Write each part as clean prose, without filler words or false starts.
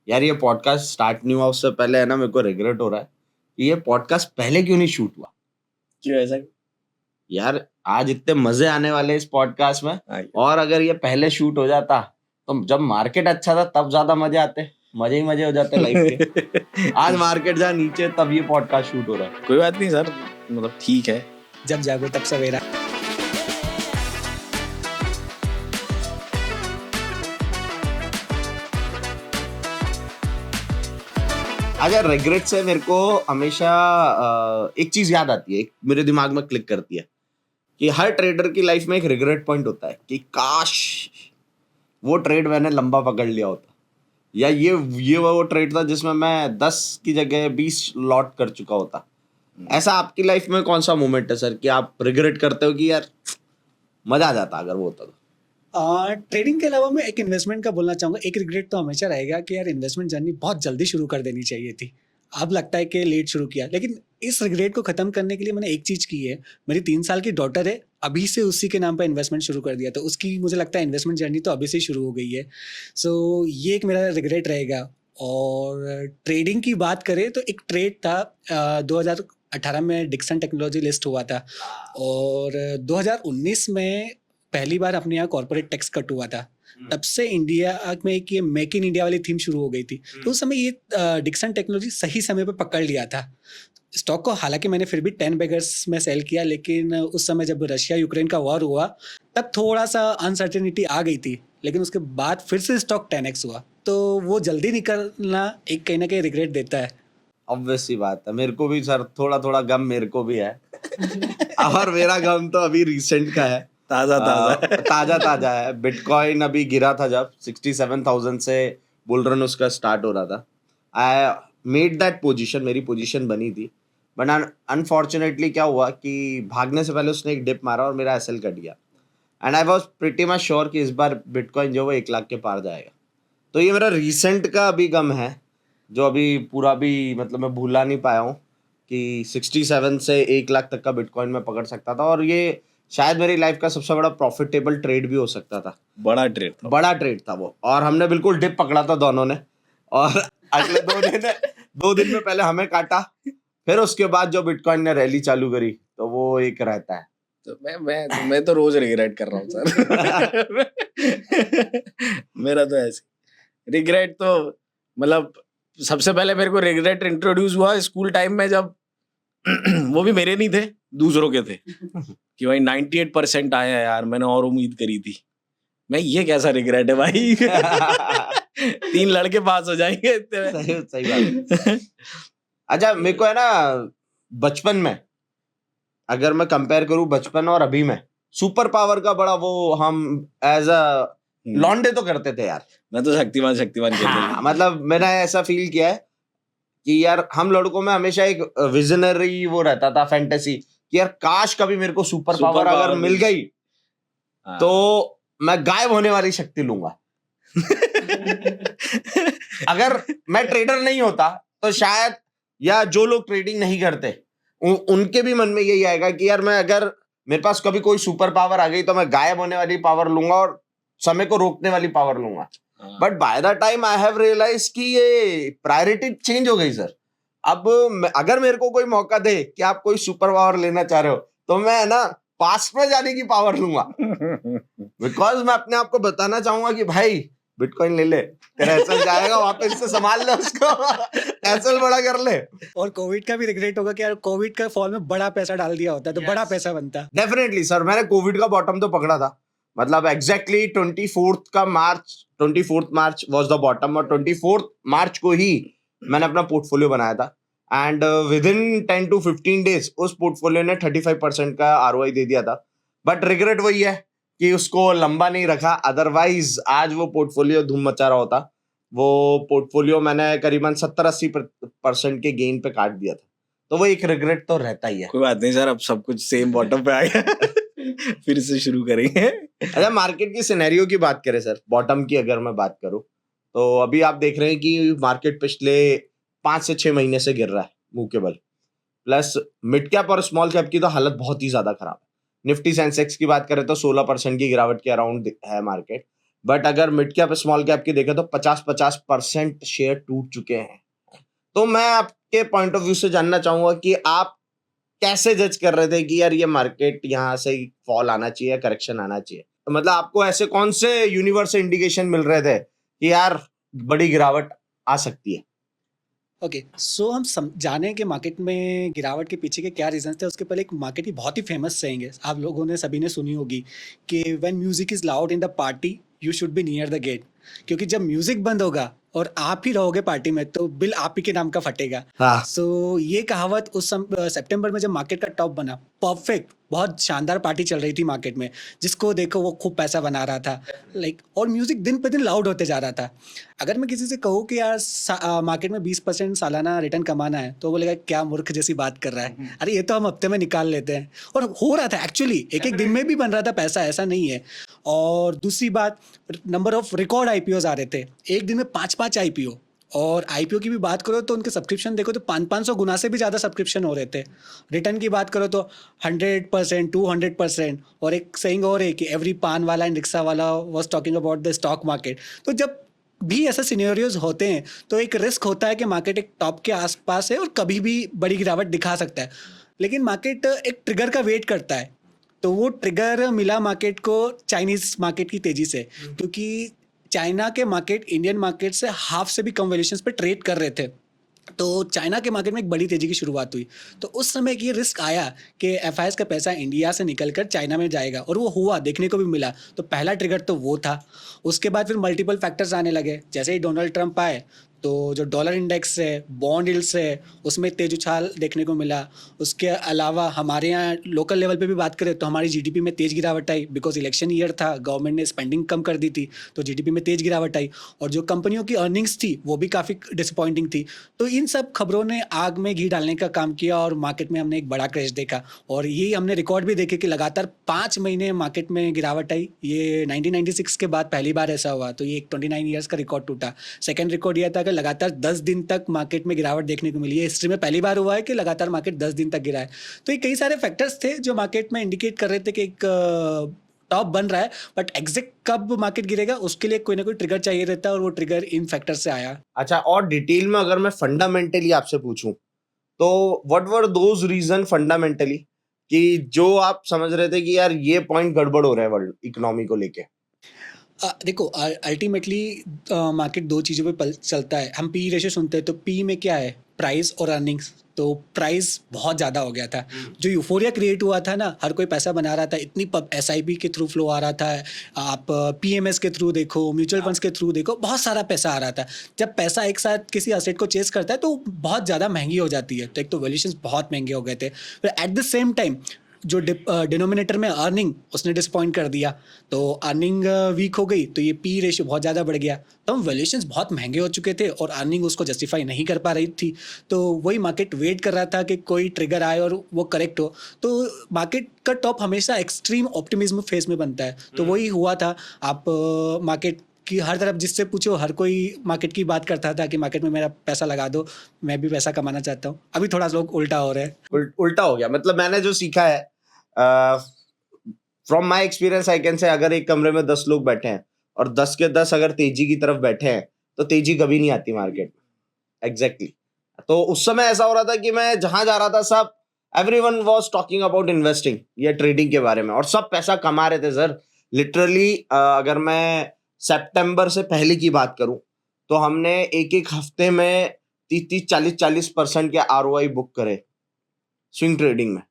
यार ये podcast start नहीं हुआ उससे पहले है ना, मेरे को रिग्रेट हो रहा है कि ये पॉडकास्ट पहले क्यों नहीं शूट हुआ। क्यों ऐसा? यार आज इतने मजे आने वाले हैं इस पॉडकास्ट में, और अगर ये पहले शूट हो जाता तो जब मार्केट अच्छा था तब ज्यादा मजे आते, मजे ही मजे हो जाते लाइफ के। आज मार्केट जहाँ नीचे तब ये पॉडकास्ट शूट हो रहा है। कोई बात नहीं सर, मतलब ठीक है, जब जागो तब सवेरा। अगर रिग्रेट से मेरे को हमेशा एक चीज याद आती है, एक मेरे दिमाग में क्लिक करती है कि हर ट्रेडर की लाइफ में एक रिग्रेट पॉइंट होता है कि काश वो ट्रेड मैंने लंबा पकड़ लिया होता, या ये वो ट्रेड था जिसमें मैं 10 की जगह 20 लॉट कर चुका होता। ऐसा आपकी लाइफ में कौन सा मोमेंट है सर कि आप रिग्रेट करते हो कि यार मजा आ जाता अगर वो होता तो? ट्रेडिंग के अलावा मैं एक इन्वेस्टमेंट का बोलना चाहूँगा। एक रिग्रेट तो हमेशा रहेगा कि यार इन्वेस्टमेंट जर्नी बहुत जल्दी शुरू कर देनी चाहिए थी। अब लगता है कि लेट शुरू किया, लेकिन इस रिग्रेट को ख़त्म करने के लिए मैंने एक चीज़ की है। मेरी 3 साल की डॉटर है, अभी से उसी के नाम पर इन्वेस्टमेंट शुरू कर दिया, तो उसकी मुझे लगता है इन्वेस्टमेंट जर्नी तो अभी से ही शुरू हो गई है। सो ये एक मेरा रिग्रेट रहेगा। और ट्रेडिंग की बात करें तो एक ट्रेड था 2018 में डिक्सन टेक्नोलॉजी लिस्ट हुआ था, और 2019 में पहली बार अपने यहाँ कॉर्पोरेट टैक्स कट हुआ था। तब से इंडिया में एक ये मेक इन इंडिया वाली थीम शुरू हो गई थी। तो उस समय ये डिक्सन टेक्नोलॉजी सही समय पे पकड़ लिया था स्टॉक को। हालांकि मैंने फिर भी 10 बेगर्स में सेल किया, लेकिन उस समय जब रशिया यूक्रेन का वॉर हुआ तब थोड़ा सा अनसर्टेनिटी आ गई थी, लेकिन उसके बाद फिर से स्टॉक 10x हुआ। तो वो जल्दी निकलना एक कहीं ना कहीं रिग्रेट देता है। ऑब्वियस सी बात है, मेरे को भी सर थोड़ा थोड़ा गम मेरे को भी है। और मेरा गम तो अभी रिसेंट का है, ताजा है। बिटकॉइन अभी गिरा था जब 67,000 से बुल रन उसका स्टार्ट हो रहा था। आई मेड दैट पोजीशन, मेरी पोजीशन बनी थी, बट अनफॉर्चुनेटली क्या हुआ कि भागने से पहले उसने एक डिप मारा और मेरा एसएल कट गया। And I was pretty much sure कि इस बार बिटकॉइन जो वो 1 लाख के पार जाएगा। तो ये मेरा रिसेंट का अभी गम है, जो अभी पूरा भी मतलब मैं भूला नहीं पाया हूँ कि 67 से 1 लाख तक का बिटकॉइन में पकड़ सकता था, और ये शायद मेरी लाइफ का सबसे बड़ा प्रॉफिटेबल ट्रेड भी हो सकता था। बड़ा ट्रेड था वो, और हमने बिल्कुल डिप पकड़ा था दोनों ने, और अगले 2 दिन में पहले हमें काटा, फिर उसके बाद जो बिटकॉइन ने रैली चालू करी तो वो एक रहता है। तो मैं तो रोज रिग्रेट कर रहा हूँ सर। मेरा तो ऐसे रिग्रेट तो मतलब सबसे पहले मेरे को रिग्रेट इंट्रोड्यूस हुआ स्कूल टाइम में, जब वो भी मेरे नहीं थे, दूसरों के थे, कि भाई 98% आया यार, मैंने और उम्मीद करी थी। मैं ये कैसा रिग्रेट है भाई? 3 लड़के पास हो जाएंगे। सही बात। अच्छा, मेरे को है ना बचपन में, अगर मैं कंपेयर करूं बचपन और अभी में, सुपर पावर का बड़ा वो हम एज अ लॉन्डे तो करते थे यार। मैं तो शक्तिमान हाँ, मतलब मैंने ऐसा फील किया है कि यार हम लड़कों में हमेशा एक विजनरी वो रहता था, फैंटेसी, कि यार काश कभी मेरे को सुपर पावर अगर मिल गई तो मैं गायब होने वाली शक्ति लूंगा। अगर मैं ट्रेडर नहीं होता तो शायद, या जो लोग ट्रेडिंग नहीं करते उनके भी मन में यही आएगा कि यार मैं, अगर मेरे पास कभी कोई सुपर पावर आ गई तो मैं गायब होने वाली पावर लूंगा और समय को रोकने वाली पावर लूंगा। But by the time I have realise कि ये प्रायोरिटी चेंज हो गई सर। अब अगर मेरे को कोई मौका दे कि आप कोई सुपर पावर लेना चाह रहे हो तो मैं ना पास्ट में जाने की पावर लूंगा, बिकॉज मैं अपने आप को बताना चाहूंगा कि भाई बिटकॉइन ले ले, तेरा एसएल जाएगा, वापस से संभाल ले उसको, एसएल बड़ा कर ले। और कोविड का भी रिग्रेट होगा कि यार कोविड का फॉल में बड़ा पैसा डाल दिया होता तो बड़ा पैसा बनता। डेफिनेटली सर, मैंने कोविड का बॉटम तो पकड़ा था, मतलब exactly 24th March was the bottom, और 24th मार्च को ही मैंने अपना पोर्टफोलियो बनाया था, and with in 10 to 15 days उस पोर्टफोलियो ने 35% का आरओआई दे दिया था। बट रिग्रेट वही है कि उसको लंबा नहीं रखा, अदरवाइज आज वो पोर्टफोलियो धूम मचा रहा होता। वो पोर्टफोलियो मैंने करीबन 70-80% के गेन पे काट दिया था, तो वो एक रिग्रेट तो रहता ही है। कोई बात नहीं सर, अब सब कुछ सेम बॉटम पे आ गया। फिर से शुरू करेंगे। अच्छा, मार्केट की सिनेरियो की बात करें सर, बॉटम की अगर मैं बात करूं तो अभी आप देख रहे हैं कि मार्केट पिछले 5 से 6 महीने से गिर रहा है मुंह के बल, प्लस मिड कैप और स्मॉल कैप की तो हालत बहुत ही ज्यादा खराब है। निफ्टी सेंसेक्स की बात करें तो 16% की गिरावट के अराउंड है मार्केट, बट अगर मिड कैप स्मॉल कैप की देखें तो 50% शेयर टूट चुके हैं। तो मैं आपके पॉइंट ऑफ व्यू से जानना चाहूंगा कि आप कैसे जज कर रहे थे कि यार ये मार्केट यहाँ से फॉल आना चाहिए, करेक्शन आना चाहिए? तो मतलब आपको ऐसे कौन से यूनिवर्स से इंडिकेशन मिल रहे थे कि यार बड़ी गिरावट आ सकती है? ओके, सो हम जाने कि मार्केट में गिरावट के पीछे के क्या रीजंस थे। उसके पहले एक मार्केट की बहुत ही फेमस सेइंग है, आप लोगों ने सभी ने सुनी होगी कि when music is loud in the party you should be near the gate. क्योंकि जब म्यूजिक बंद होगा और आप ही रहोगे पार्टी में तो बिल आप ही के नाम का फटेगा। हाँ। सो ये कहावत उस सितंबर में जब मार्केट का टॉप बना, परफेक्ट, बहुत शानदार पार्टी चल रही थी मार्केट में, जिसको देखो वो खूब पैसा बना रहा था, लाइक, और म्यूजिक दिन पे दिन लाउड होते जा रहा था। अगर मैं किसी से कहूँ कि यार मार्केट में 20% सालाना रिटर्न कमाना है, तो बोलेगा क्या मूर्ख जैसी बात कर रहा है, अरे ये तो हम हफ्ते में निकाल लेते हैं। और हो रहा था एक्चुअली, एक एक दिन में भी बन रहा था पैसा, ऐसा नहीं है। और दूसरी बात, नंबर ऑफ रिकॉर्ड आईपीओज आ रहे थे, एक दिन में 5-5 आईपीओ। और आईपीओ की भी बात करो तो उनके सब्सक्रिप्शन देखो तो 500 गुना से भी ज़्यादा सब्सक्रिप्शन हो रहे थे। रिटर्न की बात करो तो 100%, 200%। और एक सेइंग और है कि एवरी पान वाला एंड रिक्शा वाला was talking about the stock market. तो जब भी ऐसे सिनेरियोज होते हैं तो एक रिस्क होता है कि मार्केट एक टॉप के आसपास है और कभी भी बड़ी गिरावट दिखा सकता है। लेकिन मार्केट एक ट्रिगर का वेट करता है, तो वो ट्रिगर मिला मार्केट को चाइनीज मार्केट की तेजी से, क्योंकि चाइना के मार्केट इंडियन मार्केट से हाफ से भी कम वैल्यूएशंस पे ट्रेड कर रहे थे। तो चाइना के मार्केट में एक बड़ी तेजी की शुरुआत हुई। तो उस समय ये रिस्क आया कि एफआईएस का पैसा इंडिया से निकलकर चाइना में जाएगा, और वो हुआ, देखने को भी मिला। तो पहला ट्रिगर तो वो था। उसके बाद फिर मल्टीपल फैक्टर्स आने लगे। जैसे ही डोनाल्ड ट्रंप आए तो जो डॉलर इंडेक्स है, बॉन्ड यील्ड्स है, उसमें तेज उछाल देखने को मिला। उसके अलावा हमारे यहाँ लोकल लेवल पे भी बात करें तो हमारी जीडीपी में तेज गिरावट आई, बिकॉज इलेक्शन ईयर था, गवर्नमेंट ने स्पेंडिंग कम कर दी थी, तो जीडीपी में तेज गिरावट आई। और जो कंपनियों की अर्निंग्स थी वो भी काफ़ी डिसअपॉइंटिंग थी। तो इन सब खबरों ने आग में घी डालने का काम किया और मार्केट में हमने एक बड़ा क्रैश देखा। और यही हमने रिकॉर्ड भी देखे कि लगातार 5 महीने मार्केट में गिरावट आई। ये 1996 के बाद पहली बार ऐसा हुआ। तो ये एक 29 ईयर्स का रिकॉर्ड टूटा। सेकेंड रिकॉर्ड यह था कि लगातार 10 दिन तक मार्केट में गिरावट देखने को मिली है। हिस्ट्री में पहली बार हुआ है कि लगातार मार्केट 10 दिन तक गिरा है। तो ये कई सारे फैक्टर्स थे जो मार्केट में इंडिकेट कर रहे थे कि एक टॉप बन रहा है, बट एग्जैक्ट कब मार्केट गिरेगा उसके लिए कोई ना कोई ट्रिगर चाहिए रहता है, और वो ट्रिगर इन फैक्टर से आया। अच्छा, और डिटेल में अगर मैं फंडामेंटली आपसे पूछूं तो what were those reason fundamentally कि जो आप समझ रहे थे कि यार ये पॉइंट गड़बड़ हो रहा है वर्ल्ड इकोनॉमी को लेके? देखो, अल्टीमेटली मार्केट दो चीज़ों पे चलता है। हम पी रेशियो सुनते हैं तो पी में क्या है, प्राइस और अर्निंग्स। तो प्राइस बहुत ज़्यादा हो गया था। जो यूफोरिया क्रिएट हुआ था ना, हर कोई पैसा बना रहा था, इतनी एसआईपी के थ्रू फ्लो आ रहा था, आप पीएमएस के थ्रू देखो, म्यूचुअल फंड्स के थ्रू देखो, बहुत सारा पैसा आ रहा था। जब पैसा एक साथ किसी असेट को चेस करता है तो बहुत ज़्यादा महंगी हो जाती है। तो एक तो वैल्यूएशंस बहुत महंगे हो गए थे। फिर एट द सेम टाइम जो डिनोमिनेटर में अर्निंग, उसने डिसपॉइंट कर दिया। तो अर्निंग वीक हो गई तो ये पी रेशियो बहुत ज़्यादा बढ़ गया। तो हम वैल्यूएशंस बहुत महंगे हो चुके थे और अर्निंग उसको जस्टिफाई नहीं कर पा रही थी। तो वही मार्केट वेट कर रहा था कि कोई ट्रिगर आए और वो करेक्ट हो। तो मार्केट का टॉप हमेशा एक्सट्रीम ऑप्टिमिज्म फेज में बनता है। तो वही हुआ था। आप मार्केट कि हर तरफ जिससे पूछो हर कोई मार्केट की बात करता था कि मार्केट में मेरा पैसा लगा दो, मैं भी पैसा कमाना चाहता हूँ। अभी थोड़ा लोग उल्टा हो रहे हैं। उल्टा हो गया। मतलब मैंने जो सीखा है from my experience I can say, अगर एक कमरे में 10 लोग बैठे हैं और 10 के 10 अगर तेजी की तरफ बैठे हैं तो तेजी कभी नहीं आती मार्केट में। एग्जैक्टली। तो उस समय ऐसा हो रहा था कि मैं जहां जा रहा था सब everyone was talking about investing या ट्रेडिंग के बारे में, और सब पैसा कमा रहे थे सर। लिटरली अगर मैं सितंबर से पहले की बात करूं तो हमने एक एक हफ्ते में 30-40% के आरओआई बुक करे स्विंग ट्रेडिंग में।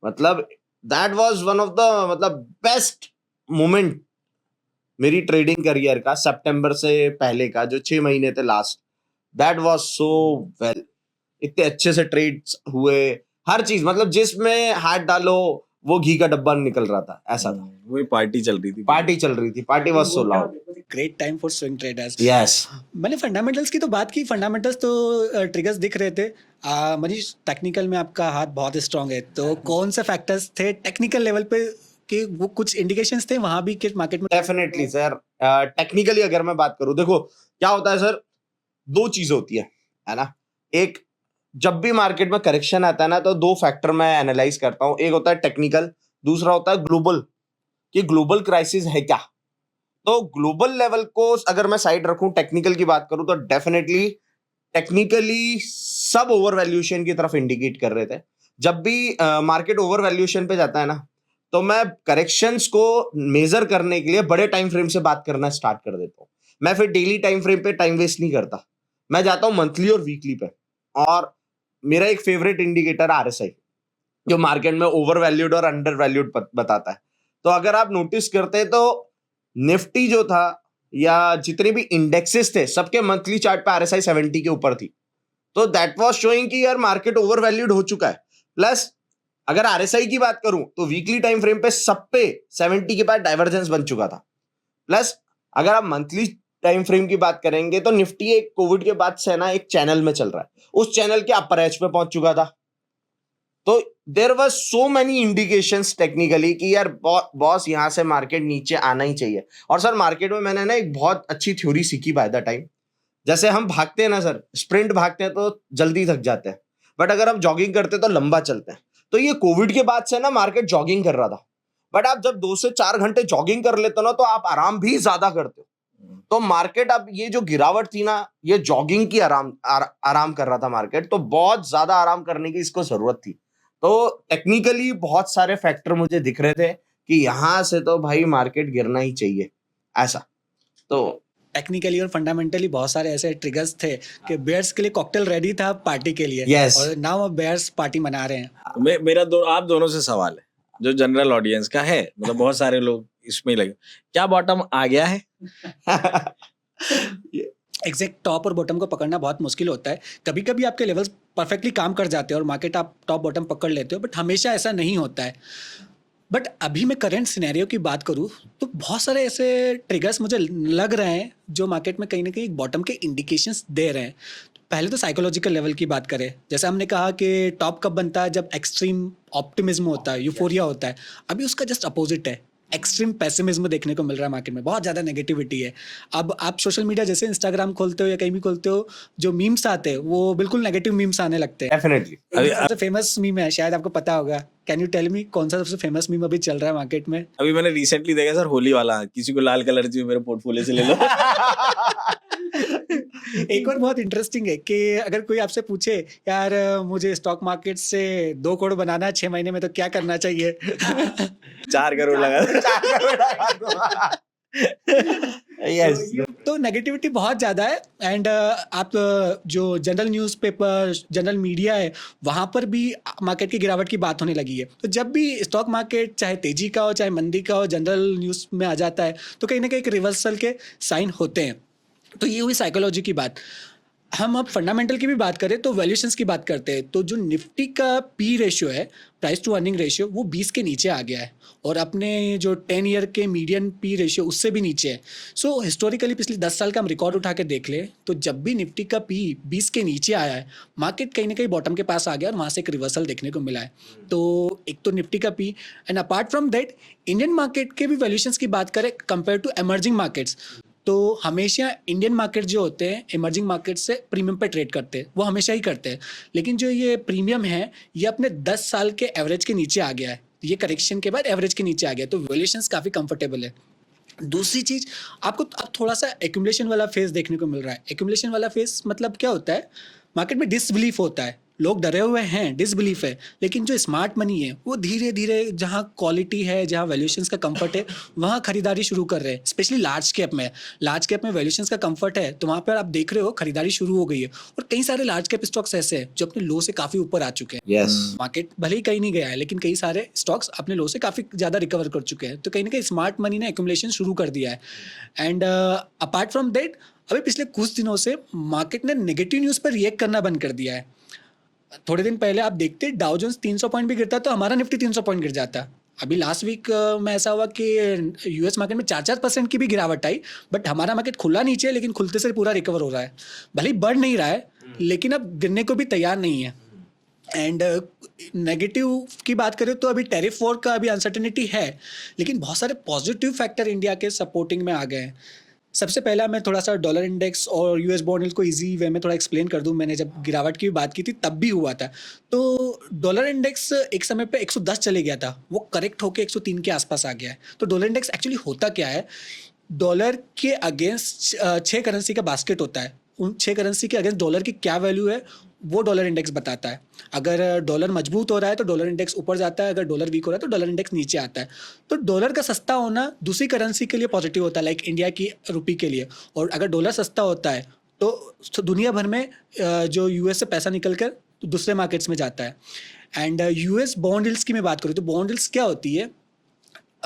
मतलब that was one of the मतलब बेस्ट मोमेंट मेरी ट्रेडिंग करियर का, सितंबर से पहले का जो 6 महीने थे last. That was so well. इतने अच्छे से ट्रेड्स हुए, हर चीज, मतलब जिसमें हाथ डालो वो घी का डब्बा निकल रहा था, ऐसा था। वही पार्टी चल रही थी। Party was so loud. Great time for swing traders. Yes. मैंने फंडामेंटल्स की तो बात की। फंडामेंटल्स तो ट्रिगर्स दिख रहे थे। मनीष, टेक्निकल में आपका हाथ बहुत स्ट्रांग है, तो कौन से फैक्टर्स थे टेक्निकल लेवल पे कि वो कुछ इंडिकेशंस थे वहां भी कि मार्केट में? डेफिनेटली सर, टेक्निकली अगर मैं बात करूं, देखो क्या होता है सर, दो चीज होती है ना। एक, जब भी मार्केट में करेक्शन आता है ना तो दो फैक्टर मैं एनालाइज करता हूं। एक होता है टेक्निकल, दूसरा होता है ग्लोबल, कि ग्लोबल क्राइसिस है क्या। तो ग्लोबल लेवल को अगर मैं साइड रखूं, टेक्निकल की बात करूं, तो डेफिनेटली टेक्निकली सब ओवर वैल्यूएशन की तरफ इंडिकेट कर रहे थे. जब भी मार्केट ओवर वैल्यूएशन पे जाता है ना, तो मैं करेक्शंस को मेजर करने के लिए बड़े टाइम फ्रेम से बात करना स्टार्ट कर देता हूँ. मैं फिर डेली टाइम फ्रेम पे टाइम वेस्ट नहीं करता, मैं जाता हूँ मंथली और वीकली पे. और मेरा एक फेवरेट इंडिकेटर RSI, जो मार्केट में ओवर वैल्यूड और अंडर वैल्यूड बताता है. तो अगर आप नोटिस करते हैं तो निफ्टी जो था या जितने भी इंडेक्सेस थे, सबके मंथली चार्ट पे RSI 70 के ऊपर थी. तो दैट वाज शोइंग कि यार मार्केट ओवर वैल्यूड हो चुका है. प्लस अगर RSI की बात करूं तो वीकली टाइम फ्रेम पे सब पे 70 के बाद डाइवर्जेंस बन चुका था. प्लस अगर आप मंथली टाइम फ्रेम की बात करेंगे तो निफ्टी एक कोविड के बाद से ना एक चैनल में चल रहा है, उस चैनल के अपर एज पे पहुंच चुका था. तो there was so many indications technically कि यार बॉस यहां से मार्केट नीचे आना ही चाहिए. और सर मार्केट में मैंने ना एक बहुत अच्छी थ्योरी सीखी बाय द टाइम. जैसे हम भागते हैं ना सर, स्प्रिंट भागते हैं तो जल्दी थक जाते हैं, बट अगर हम जॉगिंग करते हैं तो लंबा चलते हैं. तो ये कोविड के बाद से ना मार्केट जॉगिंग कर रहा था, बट आप जब 2 से 4 घंटे जॉगिंग कर लेते हो ना, तो आप आराम भी ज्यादा करते हो. तो मार्केट अब ये जो गिरावट थी ना, ये जॉगिंग की आराम कर रहा था मार्केट, तो बहुत ज्यादा आराम करने की इसको जरूरत थी. तो टेक्निकली बहुत सारे फैक्टर मुझे दिख रहे थे कि यहां से तो भाई मार्केट गिरना ही चाहिए ऐसा. तो टेक्निकली और फंडामेंटली बहुत सारे ऐसे ट्रिगर्स थे कि बेयर्स के लिए कॉकटेल रेडी था पार्टी के लिए. Yes. और नाउ अब बेयर्स पार्टी मना रहे हैं. मेरा आप दोनों से सवाल है जो जनरल ऑडियंस का है, मतलब बहुत सारे लोग इसमें लगे, क्या बॉटम आ गया है? एग्जैक्ट टॉप और बॉटम को पकड़ना बहुत मुश्किल होता है. कभी कभी आपके लेवल्स परफेक्टली काम कर जाते हैं और मार्केट आप टॉप बॉटम पकड़ लेते हो, बट हमेशा ऐसा नहीं होता है. बट अभी मैं करंट सिनेरियो की बात करूँ तो बहुत सारे ऐसे ट्रिगर्स मुझे लग रहे हैं जो मार्केट में कहीं ना कहीं एक बॉटम के इंडिकेशंस दे रहे हैं. पहले तो साइकोलॉजिकल लेवल की बात करें, जैसे हमने कहा कि टॉप कब बनता है, जब एक्सट्रीम ऑप्टिमिज्म होता है, यूफोरिया होता है. अभी उसका जस्ट अपोजिट है, एक्सट्रीम पेसिमिज्म देखने को मिल रहा है मार्केट में. बहुत ज़्यादा नेगेटिविटी है. अब आप सोशल मीडिया जैसे इंस्टाग्राम खोलते हो या कहीं भी खोलते हो, जो मीम्स आते हैं वो बिल्कुल नेगेटिव मीम्स आने लगते हैं. डेफिनेटली सबसे फेमस मीम है, शायद आपको पता होगा. कैन यू टेल मी कौन सा सबसे फेमस मीम अभी चल रहा है मार्केट में? अभी मैंने रिसेंटली देखा सर, होली वाला, किसी को लाल कलर चाहिए मेरे पोर्टफोलियो से ले लो. एक और बहुत इंटरेस्टिंग है कि अगर कोई आपसे पूछे यार मुझे स्टॉक मार्केट से 2 करोड़ बनाना है 6 महीने में, तो क्या करना चाहिए? 4 करोड़ लगा. यस. तो नेगेटिविटी बहुत ज़्यादा है. एंड आप जो जनरल न्यूज़पेपर, जनरल मीडिया है, वहाँ पर भी मार्केट की गिरावट की बात होने लगी है. तो जब भी स्टॉक मार्केट चाहे तेजी का हो चाहे मंदी का हो, जनरल न्यूज़ में आ जाता है, तो कहीं ना कहीं एक रिवर्सल के साइन होते हैं. तो ये हुई साइकोलॉजी की बात. हम अब फंडामेंटल की भी बात करें तो वैल्यूएशंस की बात करते हैं. तो जो निफ्टी का पी रेशियो है, प्राइस टू अर्निंग रेशियो, वो 20 के नीचे आ गया है और अपने जो 10 ईयर के मीडियन पी रेशियो उससे भी नीचे है. सो हिस्टोरिकली पिछले 10 साल का हम रिकॉर्ड उठा के देख ले तो जब भी निफ्टी का पी 20 के नीचे आया है, मार्केट कहीं ना कहीं बॉटम के पास आ गया और वहाँ से एक रिवर्सल देखने को मिला है. तो एक तो निफ्टी का P, and apart from that Indian market के भी वैल्यूएशंस की बात करें कंपेयर टू एमर्जिंग मार्केट्स, तो हमेशा इंडियन मार्केट जो होते हैं इमर्जिंग मार्केट से प्रीमियम पे ट्रेड करते हैं, वो हमेशा ही करते हैं. लेकिन जो ये प्रीमियम है ये अपने 10 साल के एवरेज के नीचे आ गया है. ये करेक्शन के बाद एवरेज के नीचे आ गया, तो वैल्यूएशंस काफ़ी कंफर्टेबल है. दूसरी चीज़, आपको अब थोड़ा सा एक्यूमुलेशन वाला फेज देखने को मिल रहा है. एक्यूमुलेशन वाला फेज मतलब क्या होता है? मार्केट में डिसबिलीफ होता है, लोग डरे हुए हैं, डिसबिलीफ है. लेकिन जो स्मार्ट मनी है वो धीरे धीरे जहाँ क्वालिटी है, जहाँ वैल्यूएशंस का कंफर्ट है, वहाँ खरीदारी शुरू कर रहे हैं. स्पेशली लार्ज कैप में वैल्यूएशंस का कंफर्ट है, तो वहाँ पर आप देख रहे हो खरीदारी शुरू हो गई है. और कई सारे लार्ज कैप स्टॉक्स ऐसे हैं जो अपने लो से काफ़ी ऊपर आ चुके हैं. यस. मार्केट भले ही कहीं नहीं गया है, लेकिन कई सारे स्टॉक्स अपने लो से काफ़ी ज़्यादा रिकवर कर चुके हैं. तो कहीं ना कहीं स्मार्ट मनी ने एक्यूमुलेशन शुरू कर दिया है. एंड अपार्ट फ्रॉम दैट, अभी पिछले कुछ दिनों से मार्केट ने नेगेटिव न्यूज़ पर रिएक्ट करना बंद कर दिया है. थोड़े दिन पहले आप देखते डाउ जोन्स 300 पॉइंट भी गिरता तो हमारा निफ्टी 300 पॉइंट गिर जाता. अभी लास्ट वीक में ऐसा हुआ कि यूएस मार्केट में 4% की भी गिरावट आई, बट हमारा मार्केट खुला नीचे, लेकिन खुलते से पूरा रिकवर हो रहा है. भले ही बढ़ नहीं रहा है, लेकिन अब गिरने को भी तैयार नहीं है. एंड नेगेटिव की बात करें तो अभी टैरिफ वॉर का अभी अनसर्टेनिटी है, लेकिन बहुत सारे पॉजिटिव फैक्टर इंडिया के सपोर्टिंग में आ गए हैं. सबसे पहला मैं थोड़ा सा डॉलर इंडेक्स और यूएस बॉन्ड को इजी वे में थोड़ा एक्सप्लेन कर दूं. मैंने जब गिरावट की बात की थी तब भी हुआ था. तो डॉलर इंडेक्स एक समय पे 110 चले गया था, वो करेक्ट होकर 103 के आसपास आ गया है. तो डॉलर इंडेक्स एक्चुअली होता क्या है? डॉलर के अगेंस्ट 6 करेंसी का बास्केट होता है, उन 6 करेंसी के अगेंस्ट डॉलर की क्या वैल्यू है वो डॉलर इंडेक्स बताता है। अगर डॉलर मजबूत हो रहा है तो डॉलर इंडेक्स ऊपर जाता है, अगर डॉलर वीक हो रहा है तो डॉलर इंडेक्स नीचे आता है। तो डॉलर का सस्ता होना दूसरी करेंसी के लिए पॉजिटिव होता है, लाइक इंडिया की रुपी के लिए। और अगर डॉलर सस्ता होता है तो दुनिया भर में जो यूएस से पैसा निकल कर दूसरे मार्केट्स में जाता है। एंड यूएस बॉन्ड यील्ड्स की मैं बात करूँ तो बॉन्ड यील्ड्स क्या होती है,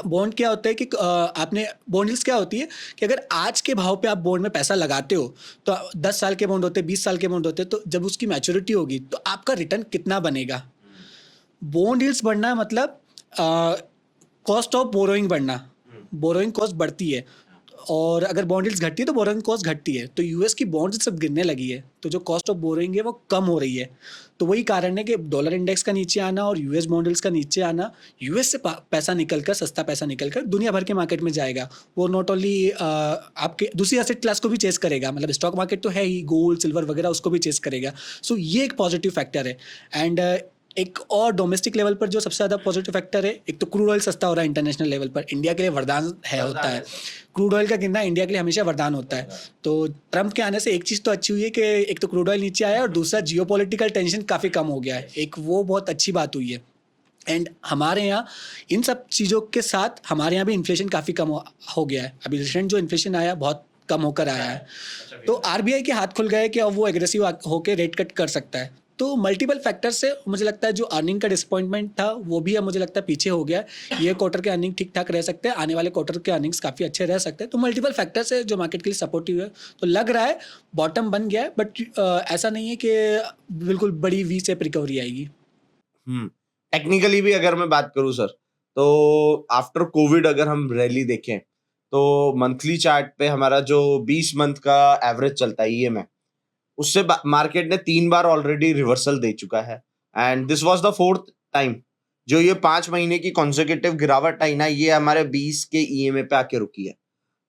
बॉन्ड क्या होता है कि आपने बॉन्ड यील्ड्स क्या होती है कि अगर आज के भाव पे आप बॉन्ड में पैसा लगाते हो तो 10 साल के बॉन्ड होते हैं, 20 साल के बॉन्ड होते हैं, तो जब उसकी मैच्योरिटी होगी तो आपका रिटर्न कितना बनेगा। बॉन्ड यील्ड्स बढ़ना मतलब कॉस्ट ऑफ बोरोइंग बढ़ना, बोरोइंग कॉस्ट बढ़ती है, और अगर बॉन्ड यील्ड्स घटती है तो बोरोइंग कॉस्ट घटती है। तो यूएस की बॉन्ड सब गिरने लगी है, तो जो कॉस्ट ऑफ बोरोइंग है वो कम हो रही है। तो वही कारण है कि डॉलर इंडेक्स का नीचे आना और यूएस बॉन्ड यील्ड्स का नीचे आना, यूएस से पैसा निकलकर, सस्ता पैसा निकलकर दुनिया भर के मार्केट में जाएगा। वो नॉट ओनली आपके दूसरी एसेट क्लास को भी चेस करेगा, मतलब स्टॉक मार्केट तो है ही, गोल्ड सिल्वर वगैरह उसको भी चेस करेगा। सो ये एक पॉजिटिव फैक्टर है। एंड एक और डोमेस्टिक लेवल पर जो सबसे ज़्यादा पॉजिटिव फैक्टर है, एक तो क्रूड ऑयल सस्ता हो रहा है इंटरनेशनल लेवल पर, इंडिया के लिए वरदान है होता है। क्रूड ऑयल का गिरना इंडिया के लिए हमेशा वरदान होता है। तो ट्रंप के आने से एक चीज़ तो अच्छी हुई है कि एक तो क्रूड ऑयल नीचे आया और दूसरा जियोपॉलिटिकल टेंशन काफ़ी कम हो गया है, एक वो बहुत अच्छी बात हुई है। एंड हमारे यहाँ इन सब चीज़ों के साथ हमारे यहाँ भी इन्फ्लेशन काफ़ी कम हो गया है। अभी रिसेंट जो इन्फ्लेशन आया बहुत कम होकर आया है। तो आरबीआई के हाथ खुल गए कि अब वो एग्रेसिव होकर रेट कट कर सकता है। तो मल्टीपल फैक्टर से मुझे लगता है जो अर्निंग का डिसअपॉइंटमेंट था वो भी अब मुझे लगता है पीछे हो गया। ये क्वार्टर के अर्निंग ठीक ठाक रह सकते हैं, आने वाले क्वार्टर के अर्निंग्स काफ़ी अच्छे रह सकते हैं। तो मल्टीपल फैक्टर से जो मार्केट के लिए सपोर्टिव है, तो लग रहा है बॉटम बन गया है, बट ऐसा नहीं है कि बिल्कुल बड़ी वी से रिकवरी आएगी। टेक्निकली भी अगर मैं बात करूं सर, तो आफ्टर कोविड अगर हम रैली देखें तो मंथली चार्ट पे हमारा जो 20 मंथ का एवरेज चलता है ईएमए, उससे मार्केट ने 3 बार ऑलरेडी रिवर्सल दे चुका है। And this was the 4th time जो ये 5 महीने की कॉन्सेक्यूटिव गिरावट आई ना, ये हमारे 20 के ईएमए पे आके रुकी है।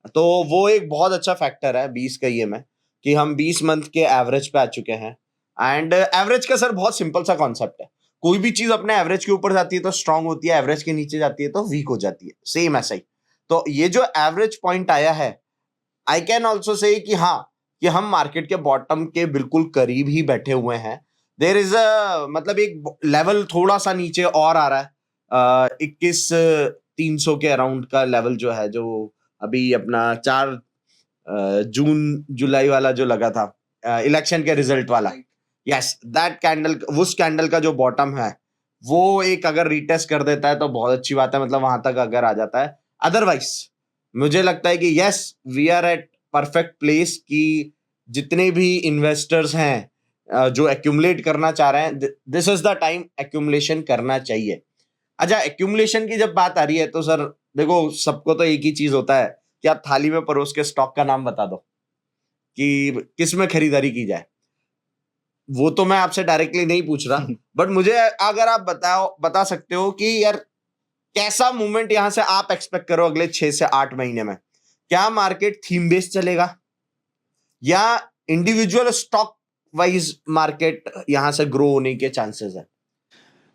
तो वो एक बहुत अच्छा फैक्टर है 20 का ईएमए कि हम 20 मंथ के एवरेज पे आ चुके हैं। एंड एवरेज का सर बहुत सिंपल सा कॉन्सेप्ट है, कोई भी चीज अपने एवरेज के ऊपर जाती है तो स्ट्रांग होती है, एवरेज के नीचे जाती है तो वीक हो जाती है, सेम ऐसा ही। तो ये जो एवरेज पॉइंट आया है, आई कैन ऑल्सो से कि हाँ, कि हम मार्केट के बॉटम के बिल्कुल करीब ही बैठे हुए हैं। देयर इज अ मतलब एक लेवल थोड़ा सा नीचे और आ रहा है, 21,300 के अराउंड का लेवल जो है, जो अभी अपना 4 जून जुलाई वाला जो लगा था इलेक्शन के रिजल्ट वाला, यस दैट कैंडल, उस कैंडल का जो बॉटम है वो एक अगर रीटेस्ट कर देता है तो बहुत अच्छी बात है, मतलब वहां तक अगर आ जाता है। अदरवाइज मुझे लगता है कि yes we are at perfect place कि जितने भी इन्वेस्टर्स हैं जो एक्यूमुलेट करना चाह रहे हैं, this is the time accumulation करना चाहिए। अच्छा, एक्यूमुलेशन की जब बात आ रही है तो सर देखो, सबको तो एक ही चीज होता है कि आप थाली में परोस के स्टॉक का नाम बता दो कि किस में खरीदारी की जाए। वो तो मैं आपसे डायरेक्टली नहीं पूछ रहा, बट मुझे अगर आप बता सकते हो कि यार कैसा मूवमेंट यहां से आप एक्सपेक्ट करो अगले 6 से 8 महीने में। क्या मार्केट थीम बेस्ड चलेगा या इंडिविजुअल स्टॉक वाइज मार्केट यहां से ग्रो होने के चांसेस है?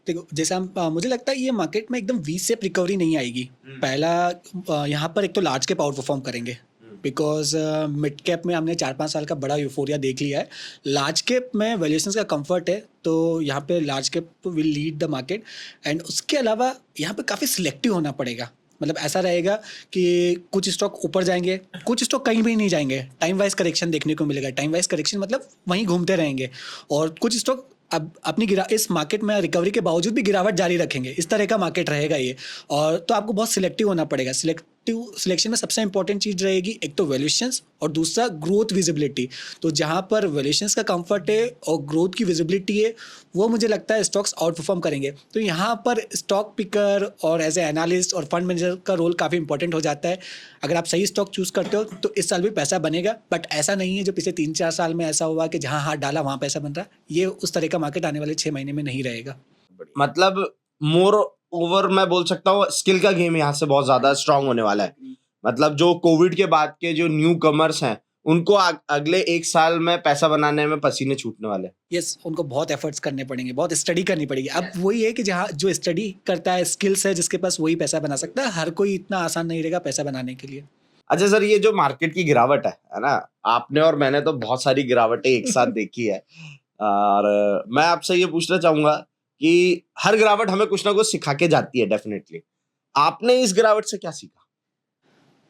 देखो, जैसे हम मुझे लगता है ये मार्केट में एकदम वी शेप रिकवरी नहीं आएगी। पहला यहाँ पर एक तो लार्ज कैप आउट परफॉर्म करेंगे, बिकॉज मिड कैप में हमने 4-5 साल का बड़ा यूफोरिया देख लिया है। लार्ज कैप में वैल्यूएशंस का कंफर्ट है, तो यहाँ पे large cap will lead the market. And उसके अलावा यहाँ पे काफ़ी सिलेक्टिव होना पड़ेगा, मतलब ऐसा रहेगा कि कुछ स्टॉक ऊपर जाएंगे, कुछ स्टॉक कहीं भी नहीं जाएंगे, टाइम वाइज करेक्शन देखने को मिलेगा। टाइम वाइज करेक्शन मतलब वहीं घूमते रहेंगे, और कुछ स्टॉक अब अपनी इस मार्केट में रिकवरी के बावजूद भी गिरावट जारी रखेंगे। इस तरह का मार्केट रहेगा ये, और तो आपको बहुत सिलेक्टिव होना पड़ेगा। सिलेक्शन में सबसे इंपॉर्टेंट चीज़ रहेगी एक तो वैल्यूएशंस और दूसरा ग्रोथ विजिबिलिटी। तो जहाँ पर वैल्यूएशंस का कंफर्ट है और ग्रोथ की विजिबिलिटी है, वो मुझे लगता है स्टॉक्स आउट परफॉर्म करेंगे। तो यहाँ पर स्टॉक पिकर और एज ए एनालिस्ट और फंड मैनेजर का रोल काफ़ी इंपॉर्टेंट हो जाता है। अगर आप सही स्टॉक चूज़ करते हो तो इस साल भी पैसा बनेगा, बट ऐसा नहीं है जो पिछले 3-4 साल में ऐसा हुआ कि जहाँ हाथ डाला वहाँ पैसा बन रहा। ये उस तरह का मार्केट आने वाले 6 महीने में नहीं रहेगा। मतलब मोर ओवर मैं बोल सकता हूँ स्किल का गेम यहाँ से बहुत ज्यादा स्ट्रांग होने वाला है। मतलब जो कोविड के बाद के जो न्यू कमर्स हैं, उनको अगले 1 साल में पैसा बनाने में पसीने छूटने वाले। यस, उनको बहुत एफर्ट्स करने पड़ेंगे, बहुत स्टडी करनी पड़ेगी। अब वही है कि जहाँ जो स्टडी करता है, स्किल्स है जिसके पास, वही पैसा बना सकता है। हर कोई इतना आसान नहीं रहेगा पैसा बनाने के लिए। अच्छा सर, ये जो मार्केट की गिरावट है ना, आपने और मैंने तो बहुत सारी गिरावटें एक साथ देखी है, और मैं आपसे ये पूछना चाहूंगा कि हर गिरावट हमें कुछ ना कुछ सिखा के जाती है डेफिनेटली। आपने इस गिरावट से क्या सीखा?